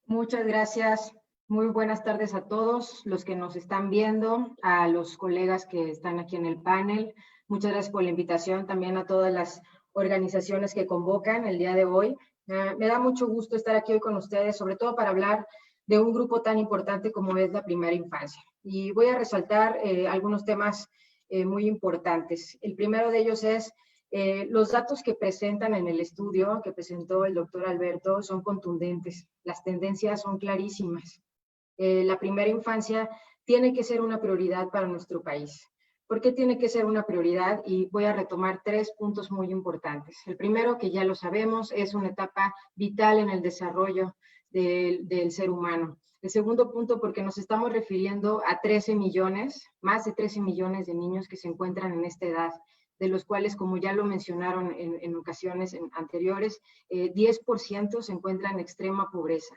Muchas gracias. Muy buenas tardes a todos los que nos están viendo, a los colegas que están aquí en el panel. Muchas gracias por la invitación, también a todas las organizaciones que convocan el día de hoy. Me da mucho gusto estar aquí hoy con ustedes, sobre todo para hablar de un grupo tan importante como es la primera infancia. Y voy a resaltar algunos temas muy importantes. El primero de ellos es los datos que presentan en el estudio que presentó el doctor Alberto son contundentes. Las tendencias son clarísimas. La primera infancia tiene que ser una prioridad para nuestro país. ¿Por qué tiene que ser una prioridad? Y voy a retomar 3 puntos muy importantes. El primero, que ya lo sabemos, es una etapa vital en el desarrollo del ser humano. El segundo punto, porque nos estamos refiriendo a 13 millones, más de 13 millones de niños que se encuentran en esta edad, de los cuales, como ya lo mencionaron en ocasiones anteriores, 10% se encuentran en extrema pobreza.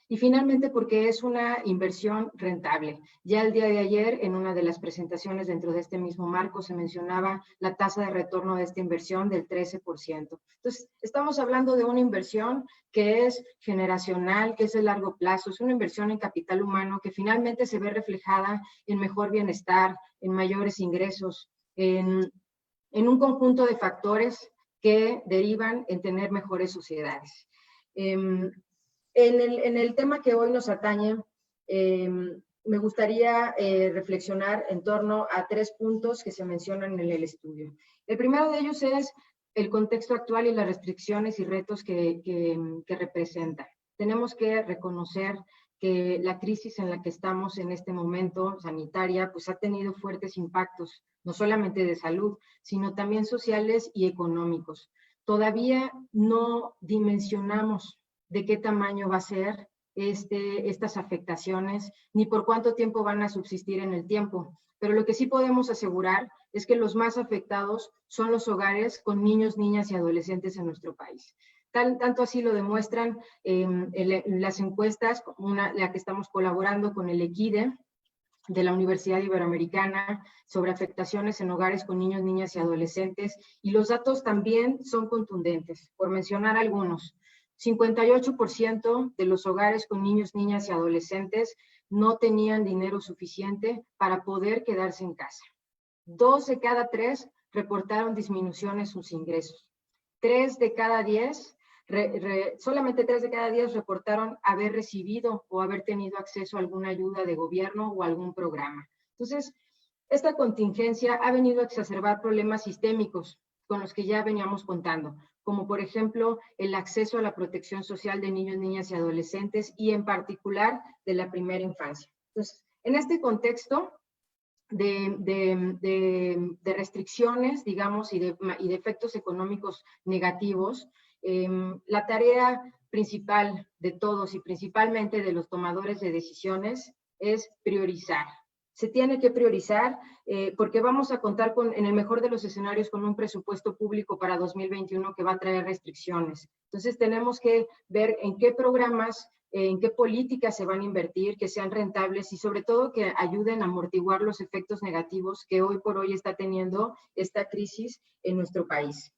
Y finalmente, porque es una inversión rentable. Ya el día de ayer, en una de las presentaciones dentro de este mismo marco, se mencionaba la tasa de retorno de esta inversión del 13%. Entonces, estamos hablando de una inversión que es generacional, que es de largo plazo, es una inversión en capital humano que finalmente se ve reflejada en mejor bienestar, en mayores ingresos, en un conjunto de factores que derivan en tener mejores sociedades. En el tema que hoy nos atañe, me gustaría reflexionar en torno a 3 puntos que se mencionan en el estudio. El primero de ellos es el contexto actual y las restricciones y retos que representa. Tenemos que reconocer que la crisis en la que estamos en este momento, sanitaria, pues ha tenido fuertes impactos, no solamente de salud, sino también sociales y económicos. Todavía no dimensionamos de qué tamaño va a ser estas afectaciones, ni por cuánto tiempo van a subsistir en el tiempo. Pero lo que sí podemos asegurar es que los más afectados son los hogares con niños, niñas y adolescentes en nuestro país. Tanto así lo demuestran en las encuestas, la que estamos colaborando con el EQUIDE de la Universidad Iberoamericana sobre afectaciones en hogares con niños, niñas y adolescentes, y los datos también son contundentes, por mencionar algunos. 58% de los hogares con niños, niñas y adolescentes no tenían dinero suficiente para poder quedarse en casa. 2 de cada 3 reportaron disminución en sus ingresos. 3 de cada 10, solamente 3 de cada 10 reportaron haber recibido o haber tenido acceso a alguna ayuda de gobierno o algún programa. Entonces, esta contingencia ha venido a exacerbar problemas sistémicos con los que ya veníamos contando, como por ejemplo el acceso a la protección social de niños, niñas y adolescentes y en particular de la primera infancia. Entonces, en este contexto de restricciones, digamos, y de efectos económicos negativos, la tarea principal de todos y principalmente de los tomadores de decisiones es priorizar. Se tiene que priorizar porque vamos a contar en el mejor de los escenarios con un presupuesto público para 2021 que va a traer restricciones. Entonces tenemos que ver en qué programas, en qué políticas se van a invertir, que sean rentables y sobre todo que ayuden a amortiguar los efectos negativos que hoy por hoy está teniendo esta crisis en nuestro país.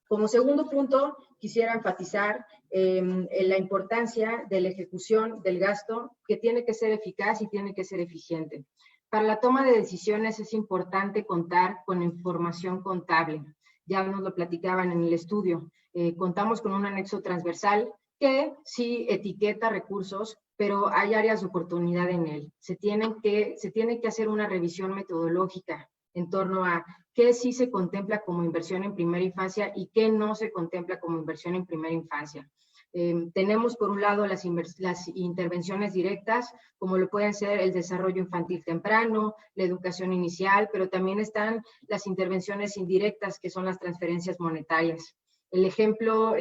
Como segundo punto, quisiera enfatizar en la importancia de la ejecución del gasto, que tiene que ser eficaz y tiene que ser eficiente. Para la toma de decisiones es importante contar con información contable. Ya nos lo platicaban en el estudio. Contamos con un anexo transversal que sí etiqueta recursos, pero hay áreas de oportunidad en él. Se tiene que hacer una revisión metodológica en torno a qué sí se contempla como inversión en primera infancia y qué no se contempla como inversión en primera infancia. Tenemos por un lado las intervenciones directas, como lo pueden ser el desarrollo infantil temprano, la educación inicial, pero también están las intervenciones indirectas, que son las transferencias monetarias. El ejemplo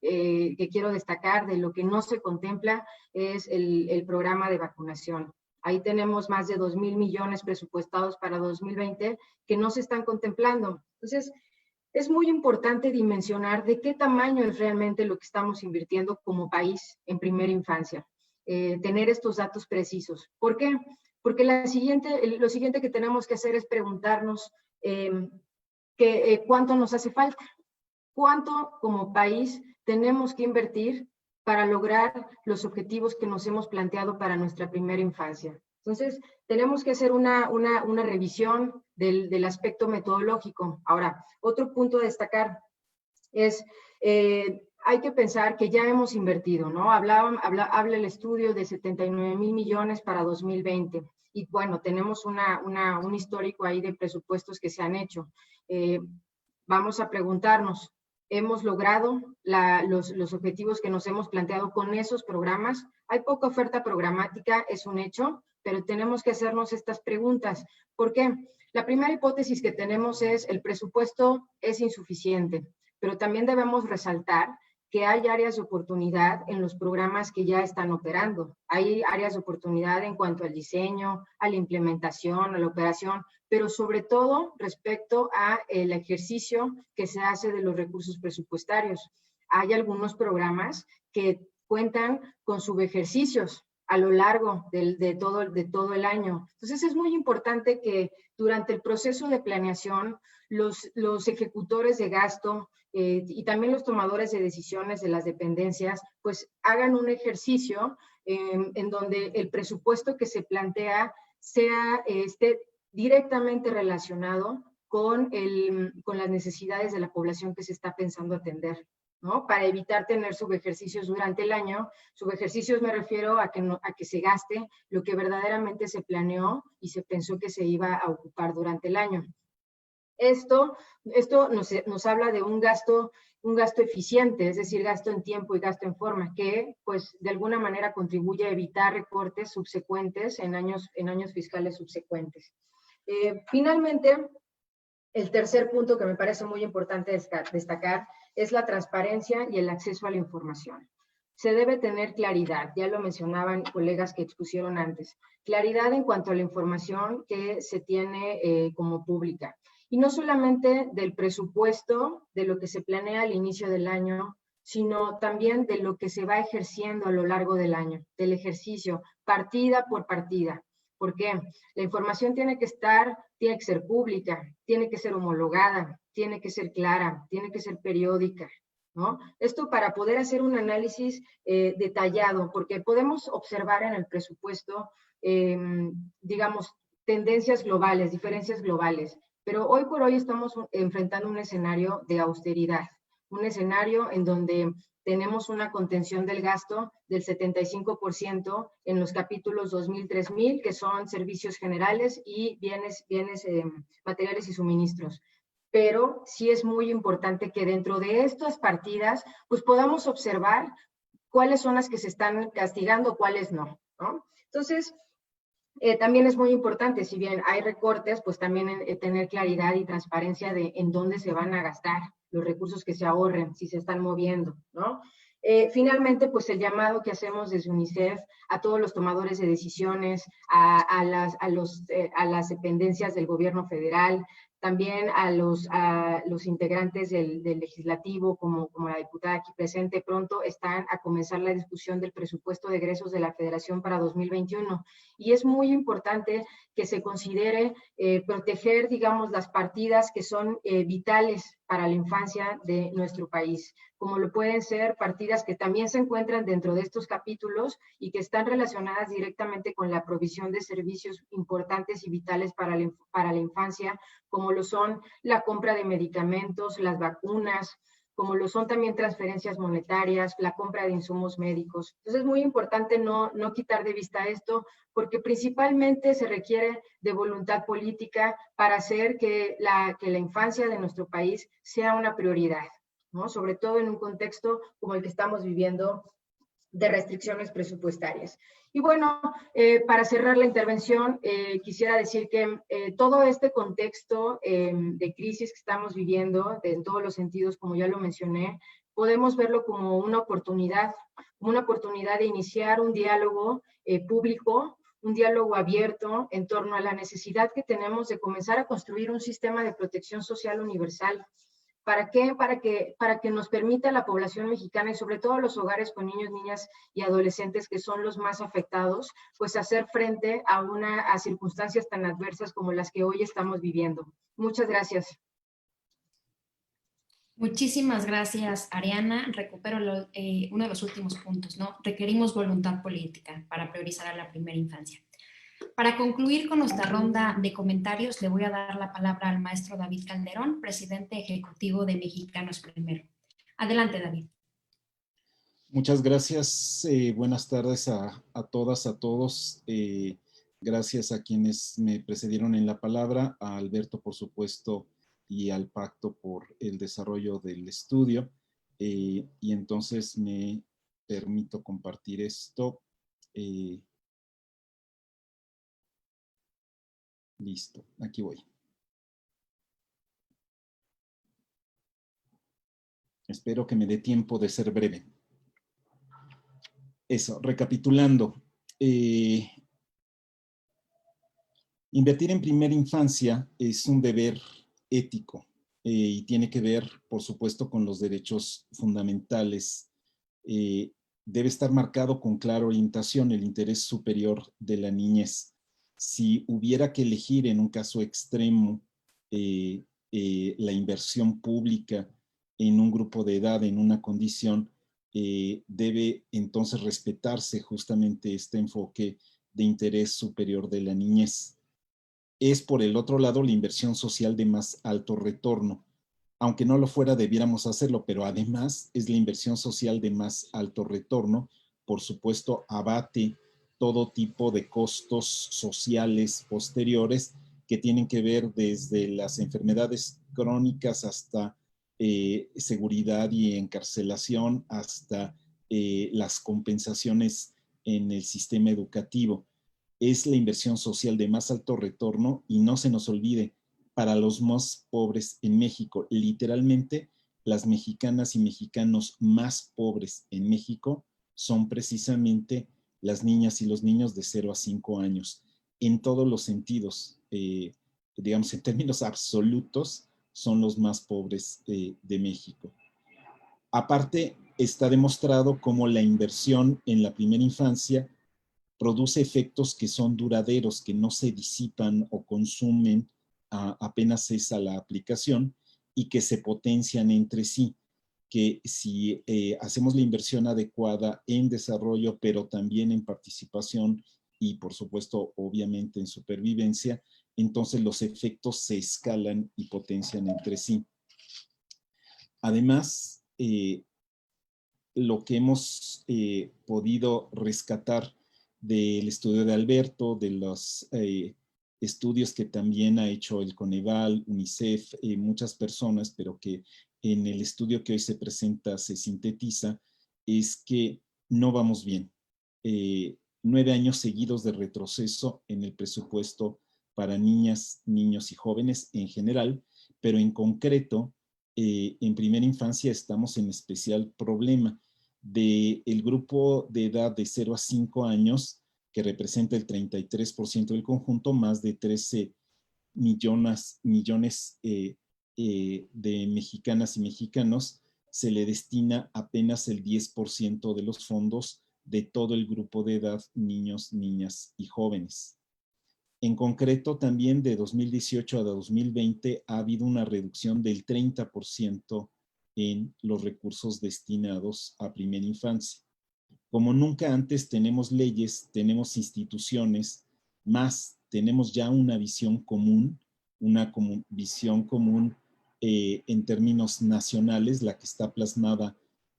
que quiero destacar de lo que no se contempla es el programa de vacunación. Ahí tenemos más de 2,000 millones presupuestados para 2020 que no se están contemplando. Entonces, es muy importante dimensionar de qué tamaño es realmente lo que estamos invirtiendo como país en primera infancia. Tener estos datos precisos. ¿Por qué? Porque lo siguiente que tenemos que hacer es preguntarnos cuánto nos hace falta. ¿Cuánto como país tenemos que invertir para lograr los objetivos que nos hemos planteado para nuestra primera infancia? Entonces, tenemos que hacer una revisión del aspecto metodológico. Ahora, otro punto a destacar es, hay que pensar que ya hemos invertido, ¿no? Habla el estudio de 79,000 millones para 2020. Y bueno, tenemos un histórico ahí de presupuestos que se han hecho. Vamos a preguntarnos, ¿hemos logrado los objetivos que nos hemos planteado con esos programas? Hay poca oferta programática, es un hecho, pero tenemos que hacernos estas preguntas. ¿Por qué? La primera hipótesis que tenemos es el presupuesto es insuficiente, pero también debemos resaltar que hay áreas de oportunidad en los programas que ya están operando. Hay áreas de oportunidad en cuanto al diseño, a la implementación, a la operación, pero sobre todo respecto a el ejercicio que se hace de los recursos presupuestarios. Hay algunos programas que cuentan con subejercicios a lo largo de todo el año. Entonces es muy importante que durante el proceso de planeación los ejecutores de gasto y también los tomadores de decisiones de las dependencias pues hagan un ejercicio en donde el presupuesto que se plantea esté directamente relacionado con las necesidades de la población que se está pensando atender, ¿no? Para evitar tener subejercicios durante el año. Subejercicios me refiero a que se gaste lo que verdaderamente se planeó y se pensó que se iba a ocupar durante el año. Esto nos habla de un gasto eficiente, es decir, gasto en tiempo y gasto en forma, que pues de alguna manera contribuye a evitar recortes subsecuentes en años fiscales subsecuentes. Finalmente, el tercer punto que me parece muy importante destacar es la transparencia y el acceso a la información. Se debe tener claridad, ya lo mencionaban colegas que expusieron antes, claridad en cuanto a la información que se tiene como pública. Y no solamente del presupuesto, de lo que se planea al inicio del año, sino también de lo que se va ejerciendo a lo largo del año, del ejercicio, partida por partida. ¿Por qué? La información tiene que ser pública, tiene que ser homologada, tiene que ser clara, tiene que ser periódica, ¿no? Esto para poder hacer un análisis detallado, porque podemos observar en el presupuesto, digamos, tendencias globales, diferencias globales, pero hoy por hoy estamos enfrentando un escenario de austeridad, un escenario en donde tenemos una contención del gasto del 75% en los capítulos 2000-3000, que son servicios generales y bienes materiales y suministros. Pero sí es muy importante que dentro de estas partidas, pues podamos observar cuáles son las que se están castigando, cuáles no, ¿no? Entonces, también es muy importante, si bien hay recortes, pues también tener claridad y transparencia de en dónde se van a gastar los recursos que se ahorren, si se están moviendo, ¿no? Finalmente, pues el llamado que hacemos desde UNICEF a todos los tomadores de decisiones, a las dependencias del gobierno federal, también a los integrantes del legislativo, como la diputada aquí presente, pronto están a comenzar la discusión del presupuesto de egresos de la Federación para 2021. Y es muy importante que se considere proteger, digamos, las partidas que son vitales para la infancia de nuestro país, como lo pueden ser partidas que también se encuentran dentro de estos capítulos y que están relacionadas directamente con la provisión de servicios importantes y vitales para la infancia, como lo son la compra de medicamentos, las vacunas, como lo son también transferencias monetarias, la compra de insumos médicos. Entonces es muy importante no quitar de vista esto, porque principalmente se requiere de voluntad política para hacer que la infancia de nuestro país sea una prioridad, ¿no? Sobre todo en un contexto como el que estamos viviendo de restricciones presupuestarias. Y bueno, para cerrar la intervención, quisiera decir que todo este contexto de crisis que estamos viviendo, en todos los sentidos, como ya lo mencioné, podemos verlo como una oportunidad de iniciar un diálogo público, un diálogo abierto en torno a la necesidad que tenemos de comenzar a construir un sistema de protección social universal. ¿Para qué? Para que nos permita a la población mexicana y sobre todo los hogares con niños, niñas y adolescentes que son los más afectados, pues hacer frente a circunstancias tan adversas como las que hoy estamos viviendo. Muchas gracias. Muchísimas gracias, Ariana. Recupero uno de los últimos puntos, ¿no? Requerimos voluntad política para priorizar a la primera infancia. Para concluir con nuestra ronda de comentarios, le voy a dar la palabra al maestro David Calderón, presidente ejecutivo de Mexicanos Primero. Adelante, David. Muchas gracias. Buenas tardes a todas, a todos. Gracias a quienes me precedieron en la palabra, a Alberto, por supuesto, y al Pacto por el desarrollo del estudio. Y entonces me permito compartir esto. Listo, aquí voy. Espero que me dé tiempo de ser breve. Eso, recapitulando. Invertir en primera infancia es un deber ético y tiene que ver, por supuesto, con los derechos fundamentales. Debe estar marcado con clara orientación el interés superior de la niñez. Si hubiera que elegir en un caso extremo la inversión pública en un grupo de edad, en una condición, debe entonces respetarse justamente este enfoque de interés superior de la niñez. Es, por el otro lado, la inversión social de más alto retorno. Aunque no lo fuera, debiéramos hacerlo, pero además es la inversión social de más alto retorno. Por supuesto, abate todo tipo de costos sociales posteriores que tienen que ver desde las enfermedades crónicas hasta seguridad y encarcelación, hasta las compensaciones en el sistema educativo. Es la inversión social de más alto retorno y no se nos olvide, para los más pobres en México, literalmente las mexicanas y mexicanos más pobres en México son precisamente las niñas y los niños de 0 a 5 años, en todos los sentidos, digamos en términos absolutos, son los más pobres de México. Aparte, está demostrado cómo la inversión en la primera infancia produce efectos que son duraderos, que no se disipan o consumen apenas cesa la aplicación y que se potencian entre sí, que si hacemos la inversión adecuada en desarrollo, pero también en participación y por supuesto obviamente en supervivencia, entonces los efectos se escalan y potencian entre sí. Además, lo que hemos podido rescatar del estudio de Alberto, de los estudios que también ha hecho el Coneval, UNICEF, muchas personas, pero que en el estudio que hoy se presenta se sintetiza, es que no vamos bien. 9 años seguidos de retroceso en el presupuesto para niñas, niños y jóvenes en general, pero en concreto, en primera infancia estamos en especial problema. Del grupo de edad de 0 a 5 años, que representa el 33% del conjunto, más de 13 millones de mexicanas y mexicanos, se le destina apenas el 10% de los fondos de todo el grupo de edad, niños, niñas y jóvenes. En concreto, también de 2018 a 2020 ha habido una reducción del 30% en los recursos destinados a primera infancia. Como nunca antes tenemos leyes, tenemos instituciones, más tenemos ya una visión común, en términos nacionales, la que está plasmada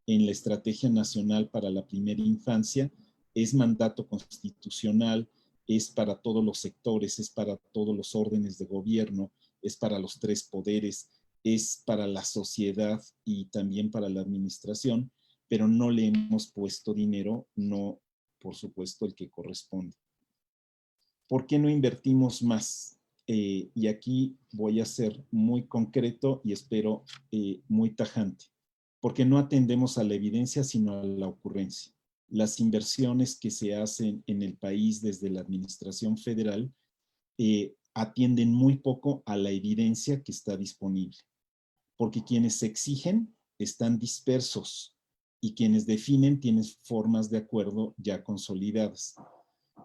en la Estrategia Nacional para la Primera Infancia, es mandato constitucional, es para todos los sectores, es para todos los órdenes de gobierno, es para los 3 poderes, es para la sociedad y también para la administración, pero no le hemos puesto dinero, no, por supuesto, el que corresponde. ¿Por qué no invertimos más? Y aquí voy a ser muy concreto y espero muy tajante. Porque no atendemos a la evidencia, sino a la ocurrencia. Las inversiones que se hacen en el país desde la administración federal atienden muy poco a la evidencia que está disponible. Porque quienes exigen están dispersos y quienes definen tienen formas de acuerdo ya consolidadas.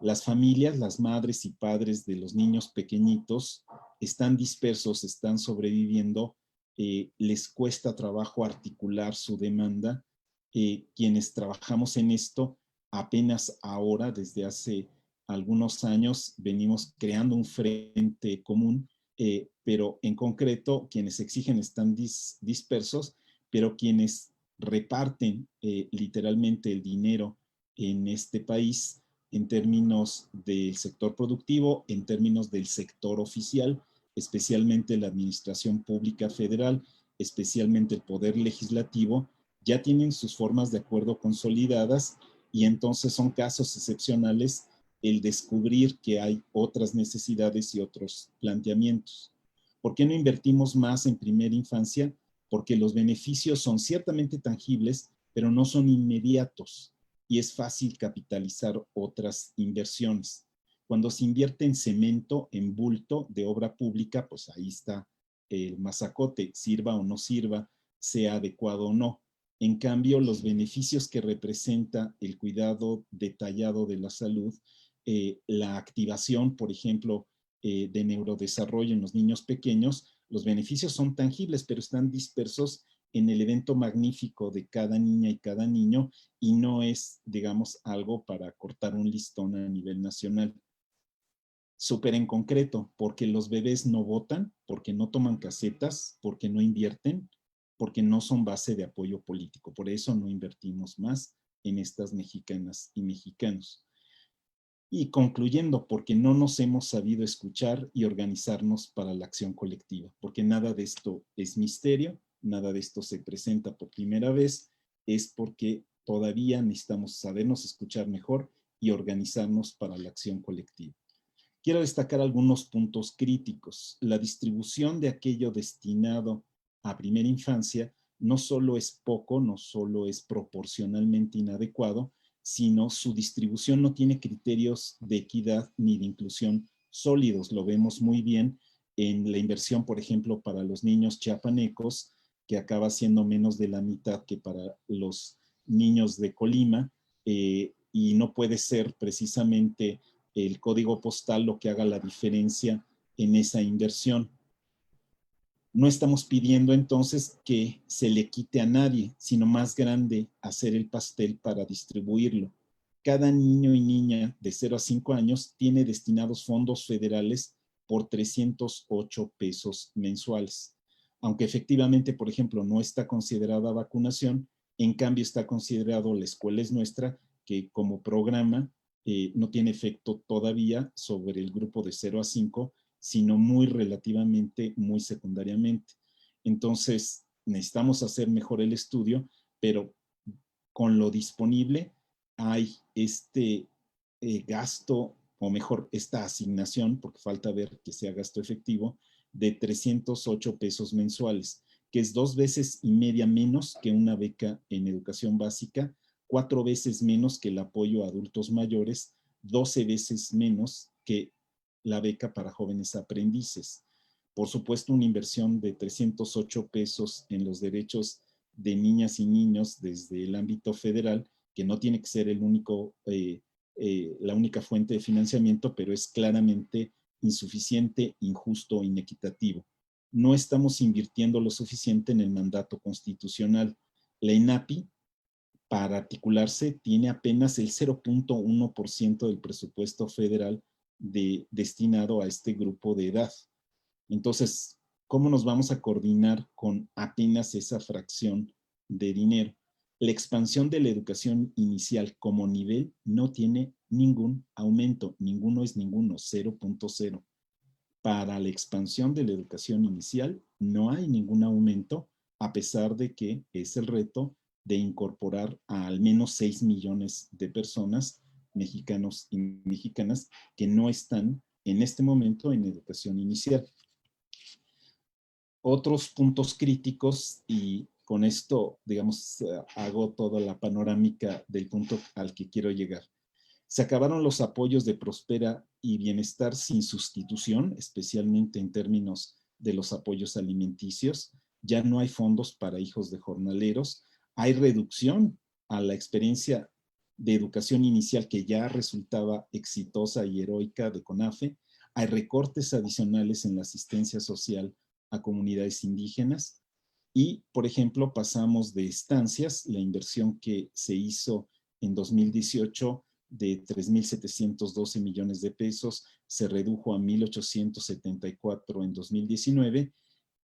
Las familias, las madres y padres de los niños pequeñitos están dispersos, están sobreviviendo, les cuesta trabajo articular su demanda. Quienes trabajamos en esto, apenas ahora, desde hace algunos años, venimos creando un frente común, pero en concreto, quienes exigen están dispersos, pero quienes reparten literalmente el dinero en este país, en términos del sector productivo, en términos del sector oficial, especialmente la administración pública federal, especialmente el poder legislativo, ya tienen sus formas de acuerdo consolidadas y entonces son casos excepcionales el descubrir que hay otras necesidades y otros planteamientos. ¿Por qué no invertimos más en primera infancia? Porque los beneficios son ciertamente tangibles, pero no son inmediatos y es fácil capitalizar otras inversiones. Cuando se invierte en cemento, en bulto de obra pública, pues ahí está el mazacote, sirva o no sirva, sea adecuado o no. En cambio, los beneficios que representa el cuidado detallado de la salud, la activación, por ejemplo, de neurodesarrollo en los niños pequeños, los beneficios son tangibles, pero están dispersos en el evento magnífico de cada niña y cada niño y no es, digamos, algo para cortar un listón a nivel nacional. Súper en concreto, porque los bebés no votan, porque no toman casetas, porque no invierten, porque no son base de apoyo político. Por eso no invertimos más en estas mexicanas y mexicanos. Y concluyendo, porque no nos hemos sabido escuchar y organizarnos para la acción colectiva, porque nada de esto es misterio, nada de esto se presenta por primera vez, es porque todavía necesitamos sabernos escuchar mejor y organizarnos para la acción colectiva. Quiero destacar algunos puntos críticos. La distribución de aquello destinado a primera infancia no solo es poco, no solo es proporcionalmente inadecuado, sino su distribución no tiene criterios de equidad ni de inclusión sólidos. Lo vemos muy bien en la inversión, por ejemplo, para los niños chiapanecos, que acaba siendo menos de la mitad que para los niños de Colima, y no puede ser precisamente el código postal lo que haga la diferencia en esa inversión. No estamos pidiendo entonces que se le quite a nadie, sino más grande hacer el pastel para distribuirlo. Cada niño y niña de 0 a 5 años tiene destinados fondos federales por 308 pesos mensuales. Aunque efectivamente, por ejemplo, no está considerada vacunación, en cambio está considerado La Escuela es Nuestra, que como programa no tiene efecto todavía sobre el grupo de 0 a 5, sino muy relativamente, muy secundariamente. Entonces, necesitamos hacer mejor el estudio, pero con lo disponible hay este gasto, o mejor, esta asignación, porque falta ver que sea gasto efectivo, de 308 pesos mensuales, que es 2,5 veces menos que una beca en educación básica, 4 veces menos que el apoyo a adultos mayores, 12 veces menos que la beca para jóvenes aprendices. Por supuesto, una inversión de 308 pesos en los derechos de niñas y niños desde el ámbito federal, que no tiene que ser el único, la única fuente de financiamiento, pero es claramente insuficiente, injusto, inequitativo. No estamos invirtiendo lo suficiente en el mandato constitucional. La ENAPI, para articularse, tiene apenas el 0.1% del presupuesto federal destinado a este grupo de edad. Entonces, ¿cómo nos vamos a coordinar con apenas esa fracción de dinero? La expansión de la educación inicial como nivel no tiene ningún aumento, ninguno es ninguno, 0.0. Para la expansión de la educación inicial no hay ningún aumento, a pesar de que es el reto de incorporar a al menos 6 millones de personas, mexicanos y mexicanas, que no están en este momento en educación inicial. Otros puntos críticos, y con esto, digamos, hago toda la panorámica del punto al que quiero llegar. Se acabaron los apoyos de Prospera y Bienestar sin sustitución, especialmente en términos de los apoyos alimenticios. Ya no hay fondos para hijos de jornaleros. Hay reducción a la experiencia de educación inicial que ya resultaba exitosa y heroica de CONAFE. Hay recortes adicionales en la asistencia social a comunidades indígenas. Y, por ejemplo, pasamos de estancias, la inversión que se hizo en 2018 de 3.712 millones de pesos, se redujo a 1.874 en 2019,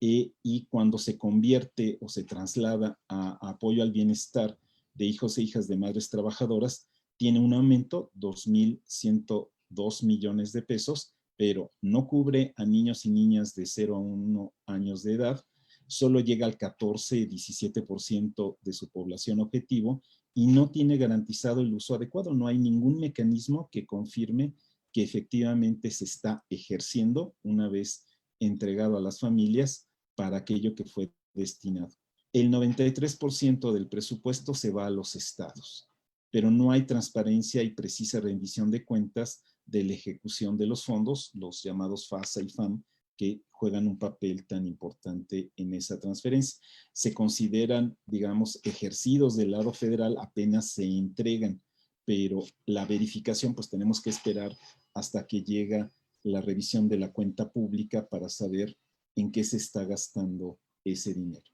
y cuando se convierte o se traslada a apoyo al bienestar de hijos e hijas de madres trabajadoras, tiene un aumento, 2.102 millones de pesos, pero no cubre a niños y niñas de 0 a 1 años de edad, solo llega al 14-17% de su población objetivo y no tiene garantizado el uso adecuado. No hay ningún mecanismo que confirme que efectivamente se está ejerciendo una vez entregado a las familias para aquello que fue destinado. El 93% del presupuesto se va a los estados, pero no hay transparencia y precisa rendición de cuentas de la ejecución de los fondos, los llamados FASA y FAM, que juegan un papel tan importante en esa transferencia. Se consideran, digamos, ejercidos del lado federal, apenas se entregan, pero la verificación, pues tenemos que esperar hasta que llega la revisión de la cuenta pública para saber en qué se está gastando ese dinero.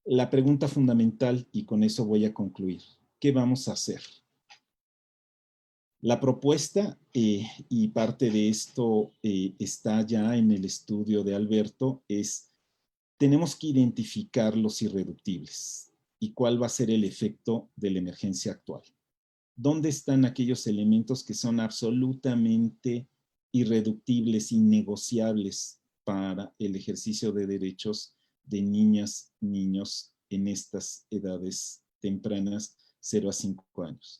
La pregunta fundamental, y con eso voy a concluir, ¿qué vamos a hacer? La propuesta, y parte de esto está ya en el estudio de Alberto, es tenemos que identificar los irreductibles y cuál va a ser el efecto de la emergencia actual. ¿Dónde están aquellos elementos que son absolutamente irreductibles, innegociables para el ejercicio de derechos de niñas, niños en estas edades tempranas, 0 a 5 años?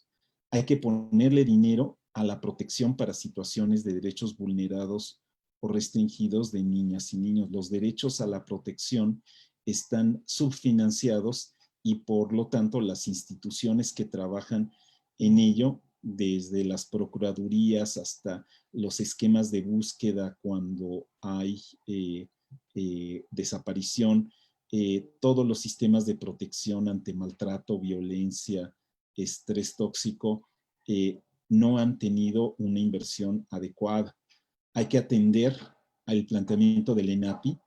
Hay que ponerle dinero a la protección para situaciones de derechos vulnerados o restringidos de niñas y niños. Los derechos a la protección están subfinanciados y por lo tanto las instituciones que trabajan en ello, desde las procuradurías hasta los esquemas de búsqueda cuando hay desaparición, todos los sistemas de protección ante maltrato, violencia, estrés tóxico, no han tenido una inversión adecuada. Hay que atender al planteamiento del ENAPI,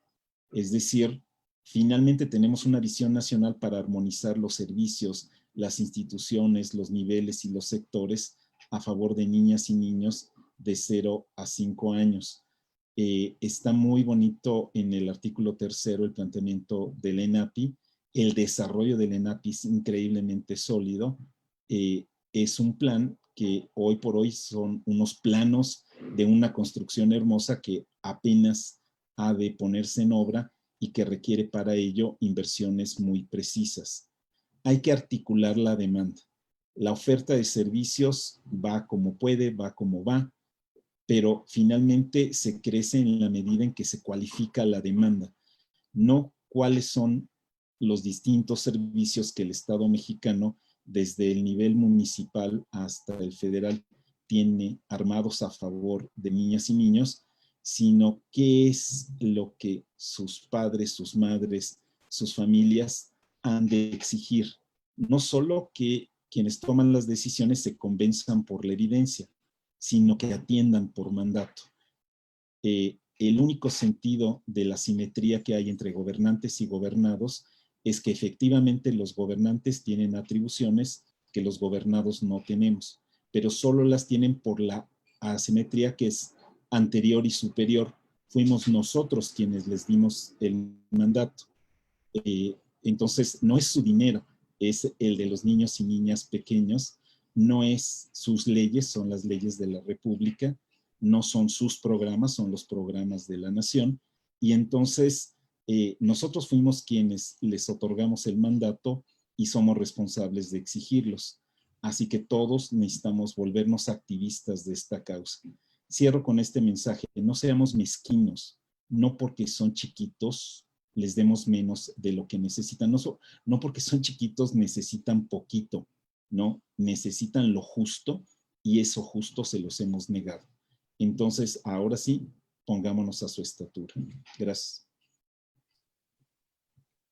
es decir, finalmente tenemos una visión nacional para armonizar los servicios, las instituciones, los niveles y los sectores a favor de niñas y niños de 0 a 5 años. Está muy bonito en el artículo 3º el planteamiento del ENAPI. El desarrollo del ENAPI es increíblemente sólido. Es un plan que hoy por hoy son unos planos de una construcción hermosa que apenas ha de ponerse en obra y que requiere para ello inversiones muy precisas. Hay que articular la demanda. La oferta de servicios va como puede, va como va, pero finalmente se crece en la medida en que se cualifica la demanda, no cuáles son los distintos servicios que el Estado mexicano desde el nivel municipal hasta el federal, tiene armados a favor de niñas y niños, sino qué es lo que sus padres, sus madres, sus familias han de exigir. No solo que quienes toman las decisiones se convenzan por la evidencia, sino que atiendan por mandato. El único sentido de la simetría que hay entre gobernantes y gobernados es que efectivamente los gobernantes tienen atribuciones que los gobernados no tenemos, pero solo las tienen por la asimetría que es anterior y superior. Fuimos nosotros quienes les dimos el mandato. Entonces, no es su dinero, es el de los niños y niñas pequeños, no es sus leyes, son las leyes de la República, no son sus programas, son los programas de la nación, y entonces nosotros fuimos quienes les otorgamos el mandato y somos responsables de exigirlos. Así que todos necesitamos volvernos activistas de esta causa. Cierro con este mensaje: no seamos mezquinos, no porque son chiquitos les demos menos de lo que necesitan, no porque son chiquitos necesitan poquito, no, necesitan lo justo y eso justo se los hemos negado. Entonces, ahora sí, pongámonos a su estatura. Gracias.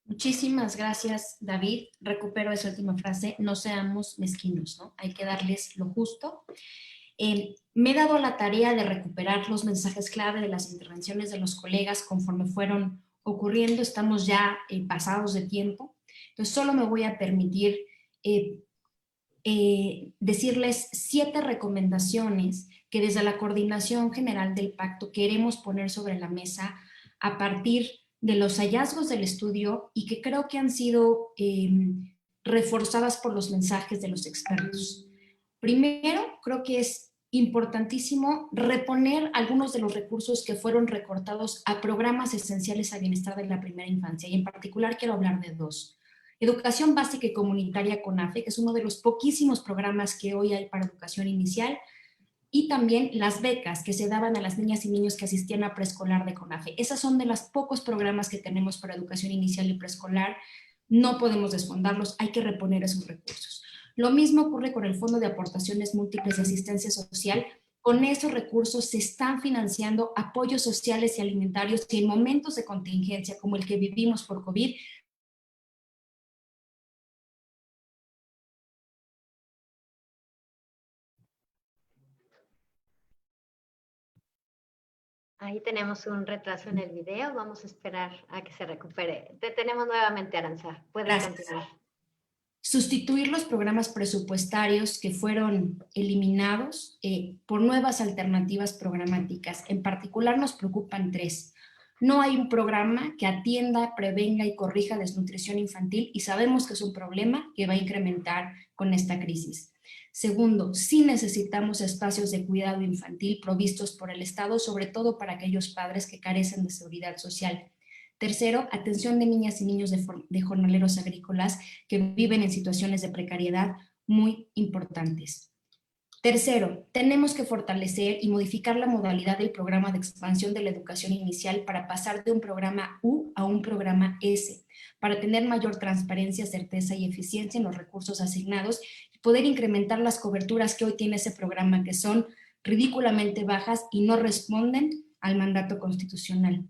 Muchísimas gracias, David. Recupero esa última frase, no seamos mezquinos, ¿no? Hay que darles lo justo. Me he dado la tarea de recuperar los mensajes clave de las intervenciones de los colegas conforme fueron ocurriendo. Estamos ya pasados de tiempo, entonces solo me voy a permitir decirles 7 recomendaciones que desde la Coordinación General del Pacto queremos poner sobre la mesa a partir de los hallazgos del estudio y que creo que han sido reforzadas por los mensajes de los expertos. Primero, creo que es importantísimo reponer algunos de los recursos que fueron recortados a programas esenciales al bienestar de la primera infancia, y en particular quiero hablar de 2. Educación Básica y Comunitaria CONAFE, que es uno de los poquísimos programas que hoy hay para educación inicial, y también las becas que se daban a las niñas y niños que asistían a preescolar de CONAFE. Esas son de los pocos programas que tenemos para educación inicial y preescolar. No podemos desfondarlos, hay que reponer esos recursos. Lo mismo ocurre con el Fondo de Aportaciones Múltiples de Asistencia Social. Con esos recursos se están financiando apoyos sociales y alimentarios y en momentos de contingencia como el que vivimos por COVID, Ahí tenemos un retraso en el video. Vamos a esperar a que se recupere. Te tenemos nuevamente, Aranza. Puedes continuar. Sustituir los programas presupuestarios que fueron eliminados por nuevas alternativas programáticas. En particular nos preocupan 3. No hay un programa que atienda, prevenga y corrija desnutrición infantil y sabemos que es un problema que va a incrementar con esta crisis. Segundo, sí necesitamos espacios de cuidado infantil provistos por el Estado, sobre todo para aquellos padres que carecen de seguridad social. Tercero, atención de niñas y niños de jornaleros agrícolas que viven en situaciones de precariedad muy importantes. Tercero, tenemos que fortalecer y modificar la modalidad del programa de expansión de la educación inicial para pasar de un programa U a un programa S, para tener mayor transparencia, certeza y eficiencia en los recursos asignados y poder incrementar las coberturas que hoy tiene ese programa, que son ridículamente bajas y no responden al mandato constitucional.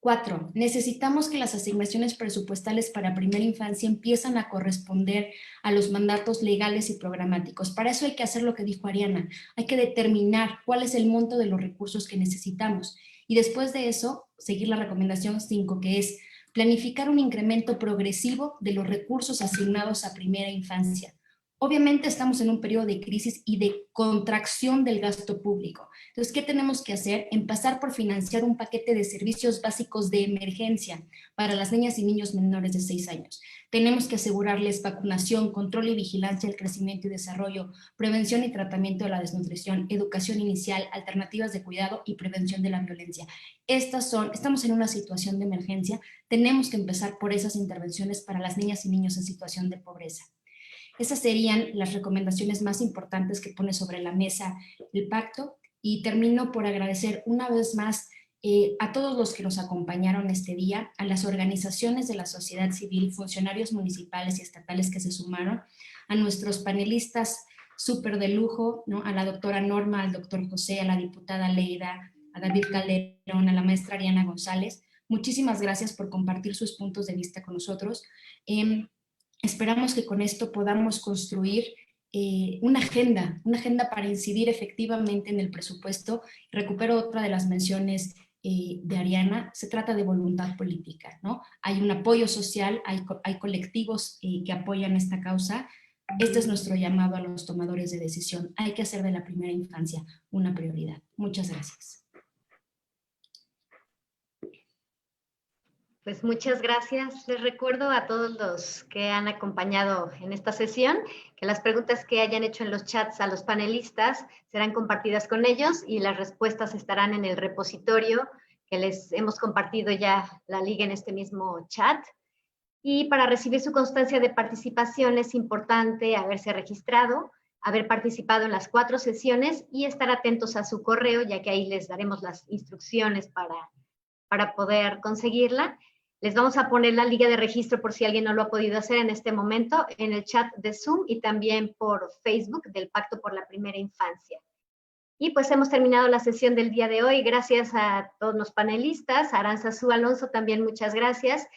4. Necesitamos que las asignaciones presupuestales para primera infancia empiezan a corresponder a los mandatos legales y programáticos. Para eso hay que hacer lo que dijo Ariana, hay que determinar cuál es el monto de los recursos que necesitamos y después de eso seguir la recomendación 5, que es planificar un incremento progresivo de los recursos asignados a primera infancia. Obviamente estamos en un periodo de crisis y de contracción del gasto público. Entonces, ¿qué tenemos que hacer? Empezar por financiar un paquete de servicios básicos de emergencia para las niñas y niños menores de 6 años. Tenemos que asegurarles vacunación, control y vigilancia del crecimiento y desarrollo, prevención y tratamiento de la desnutrición, educación inicial, alternativas de cuidado y prevención de la violencia. Estamos en una situación de emergencia, tenemos que empezar por esas intervenciones para las niñas y niños en situación de pobreza. Esas serían las recomendaciones más importantes que pone sobre la mesa el pacto y termino por agradecer una vez más a todos los que nos acompañaron este día, a las organizaciones de la sociedad civil, funcionarios municipales y estatales que se sumaron, a nuestros panelistas súper de lujo, ¿no? A la doctora Norma, al doctor José, a la diputada Leida, a David Calderón, a la maestra Ariana González. Muchísimas gracias por compartir sus puntos de vista con nosotros. Esperamos que con esto podamos construir una agenda para incidir efectivamente en el presupuesto. Recupero otra de las menciones de Ariana, se trata de voluntad política, ¿no? Hay un apoyo social, hay colectivos que apoyan esta causa. Este es nuestro llamado a los tomadores de decisión. Hay que hacer de la primera infancia una prioridad. Muchas gracias. Pues muchas gracias. Les recuerdo a todos los que han acompañado en esta sesión que las preguntas que hayan hecho en los chats a los panelistas serán compartidas con ellos y las respuestas estarán en el repositorio que les hemos compartido ya la liga en este mismo chat. Y para recibir su constancia de participación es importante haberse registrado, haber participado en las 4 sesiones y estar atentos a su correo, ya que ahí les daremos las instrucciones para poder conseguirla. Les vamos a poner la liga de registro por si alguien no lo ha podido hacer en este momento en el chat de Zoom y también por Facebook del Pacto por la Primera Infancia. Y pues hemos terminado la sesión del día de hoy. Gracias a todos los panelistas, a Aranzazú Alonso también muchas gracias,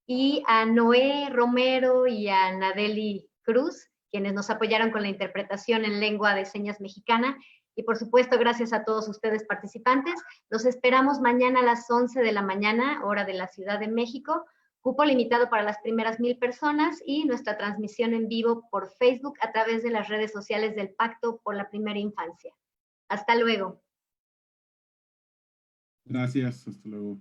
y a Noé Romero y a Nadeli Cruz, quienes nos apoyaron con la interpretación en lengua de señas mexicana. Y por supuesto, gracias a todos ustedes participantes. Los esperamos mañana a las 11 de la mañana, hora de la Ciudad de México. Cupo limitado para las primeras 1000 personas y nuestra transmisión en vivo por Facebook a través de las redes sociales del Pacto por la Primera Infancia. Hasta luego. Gracias, hasta luego.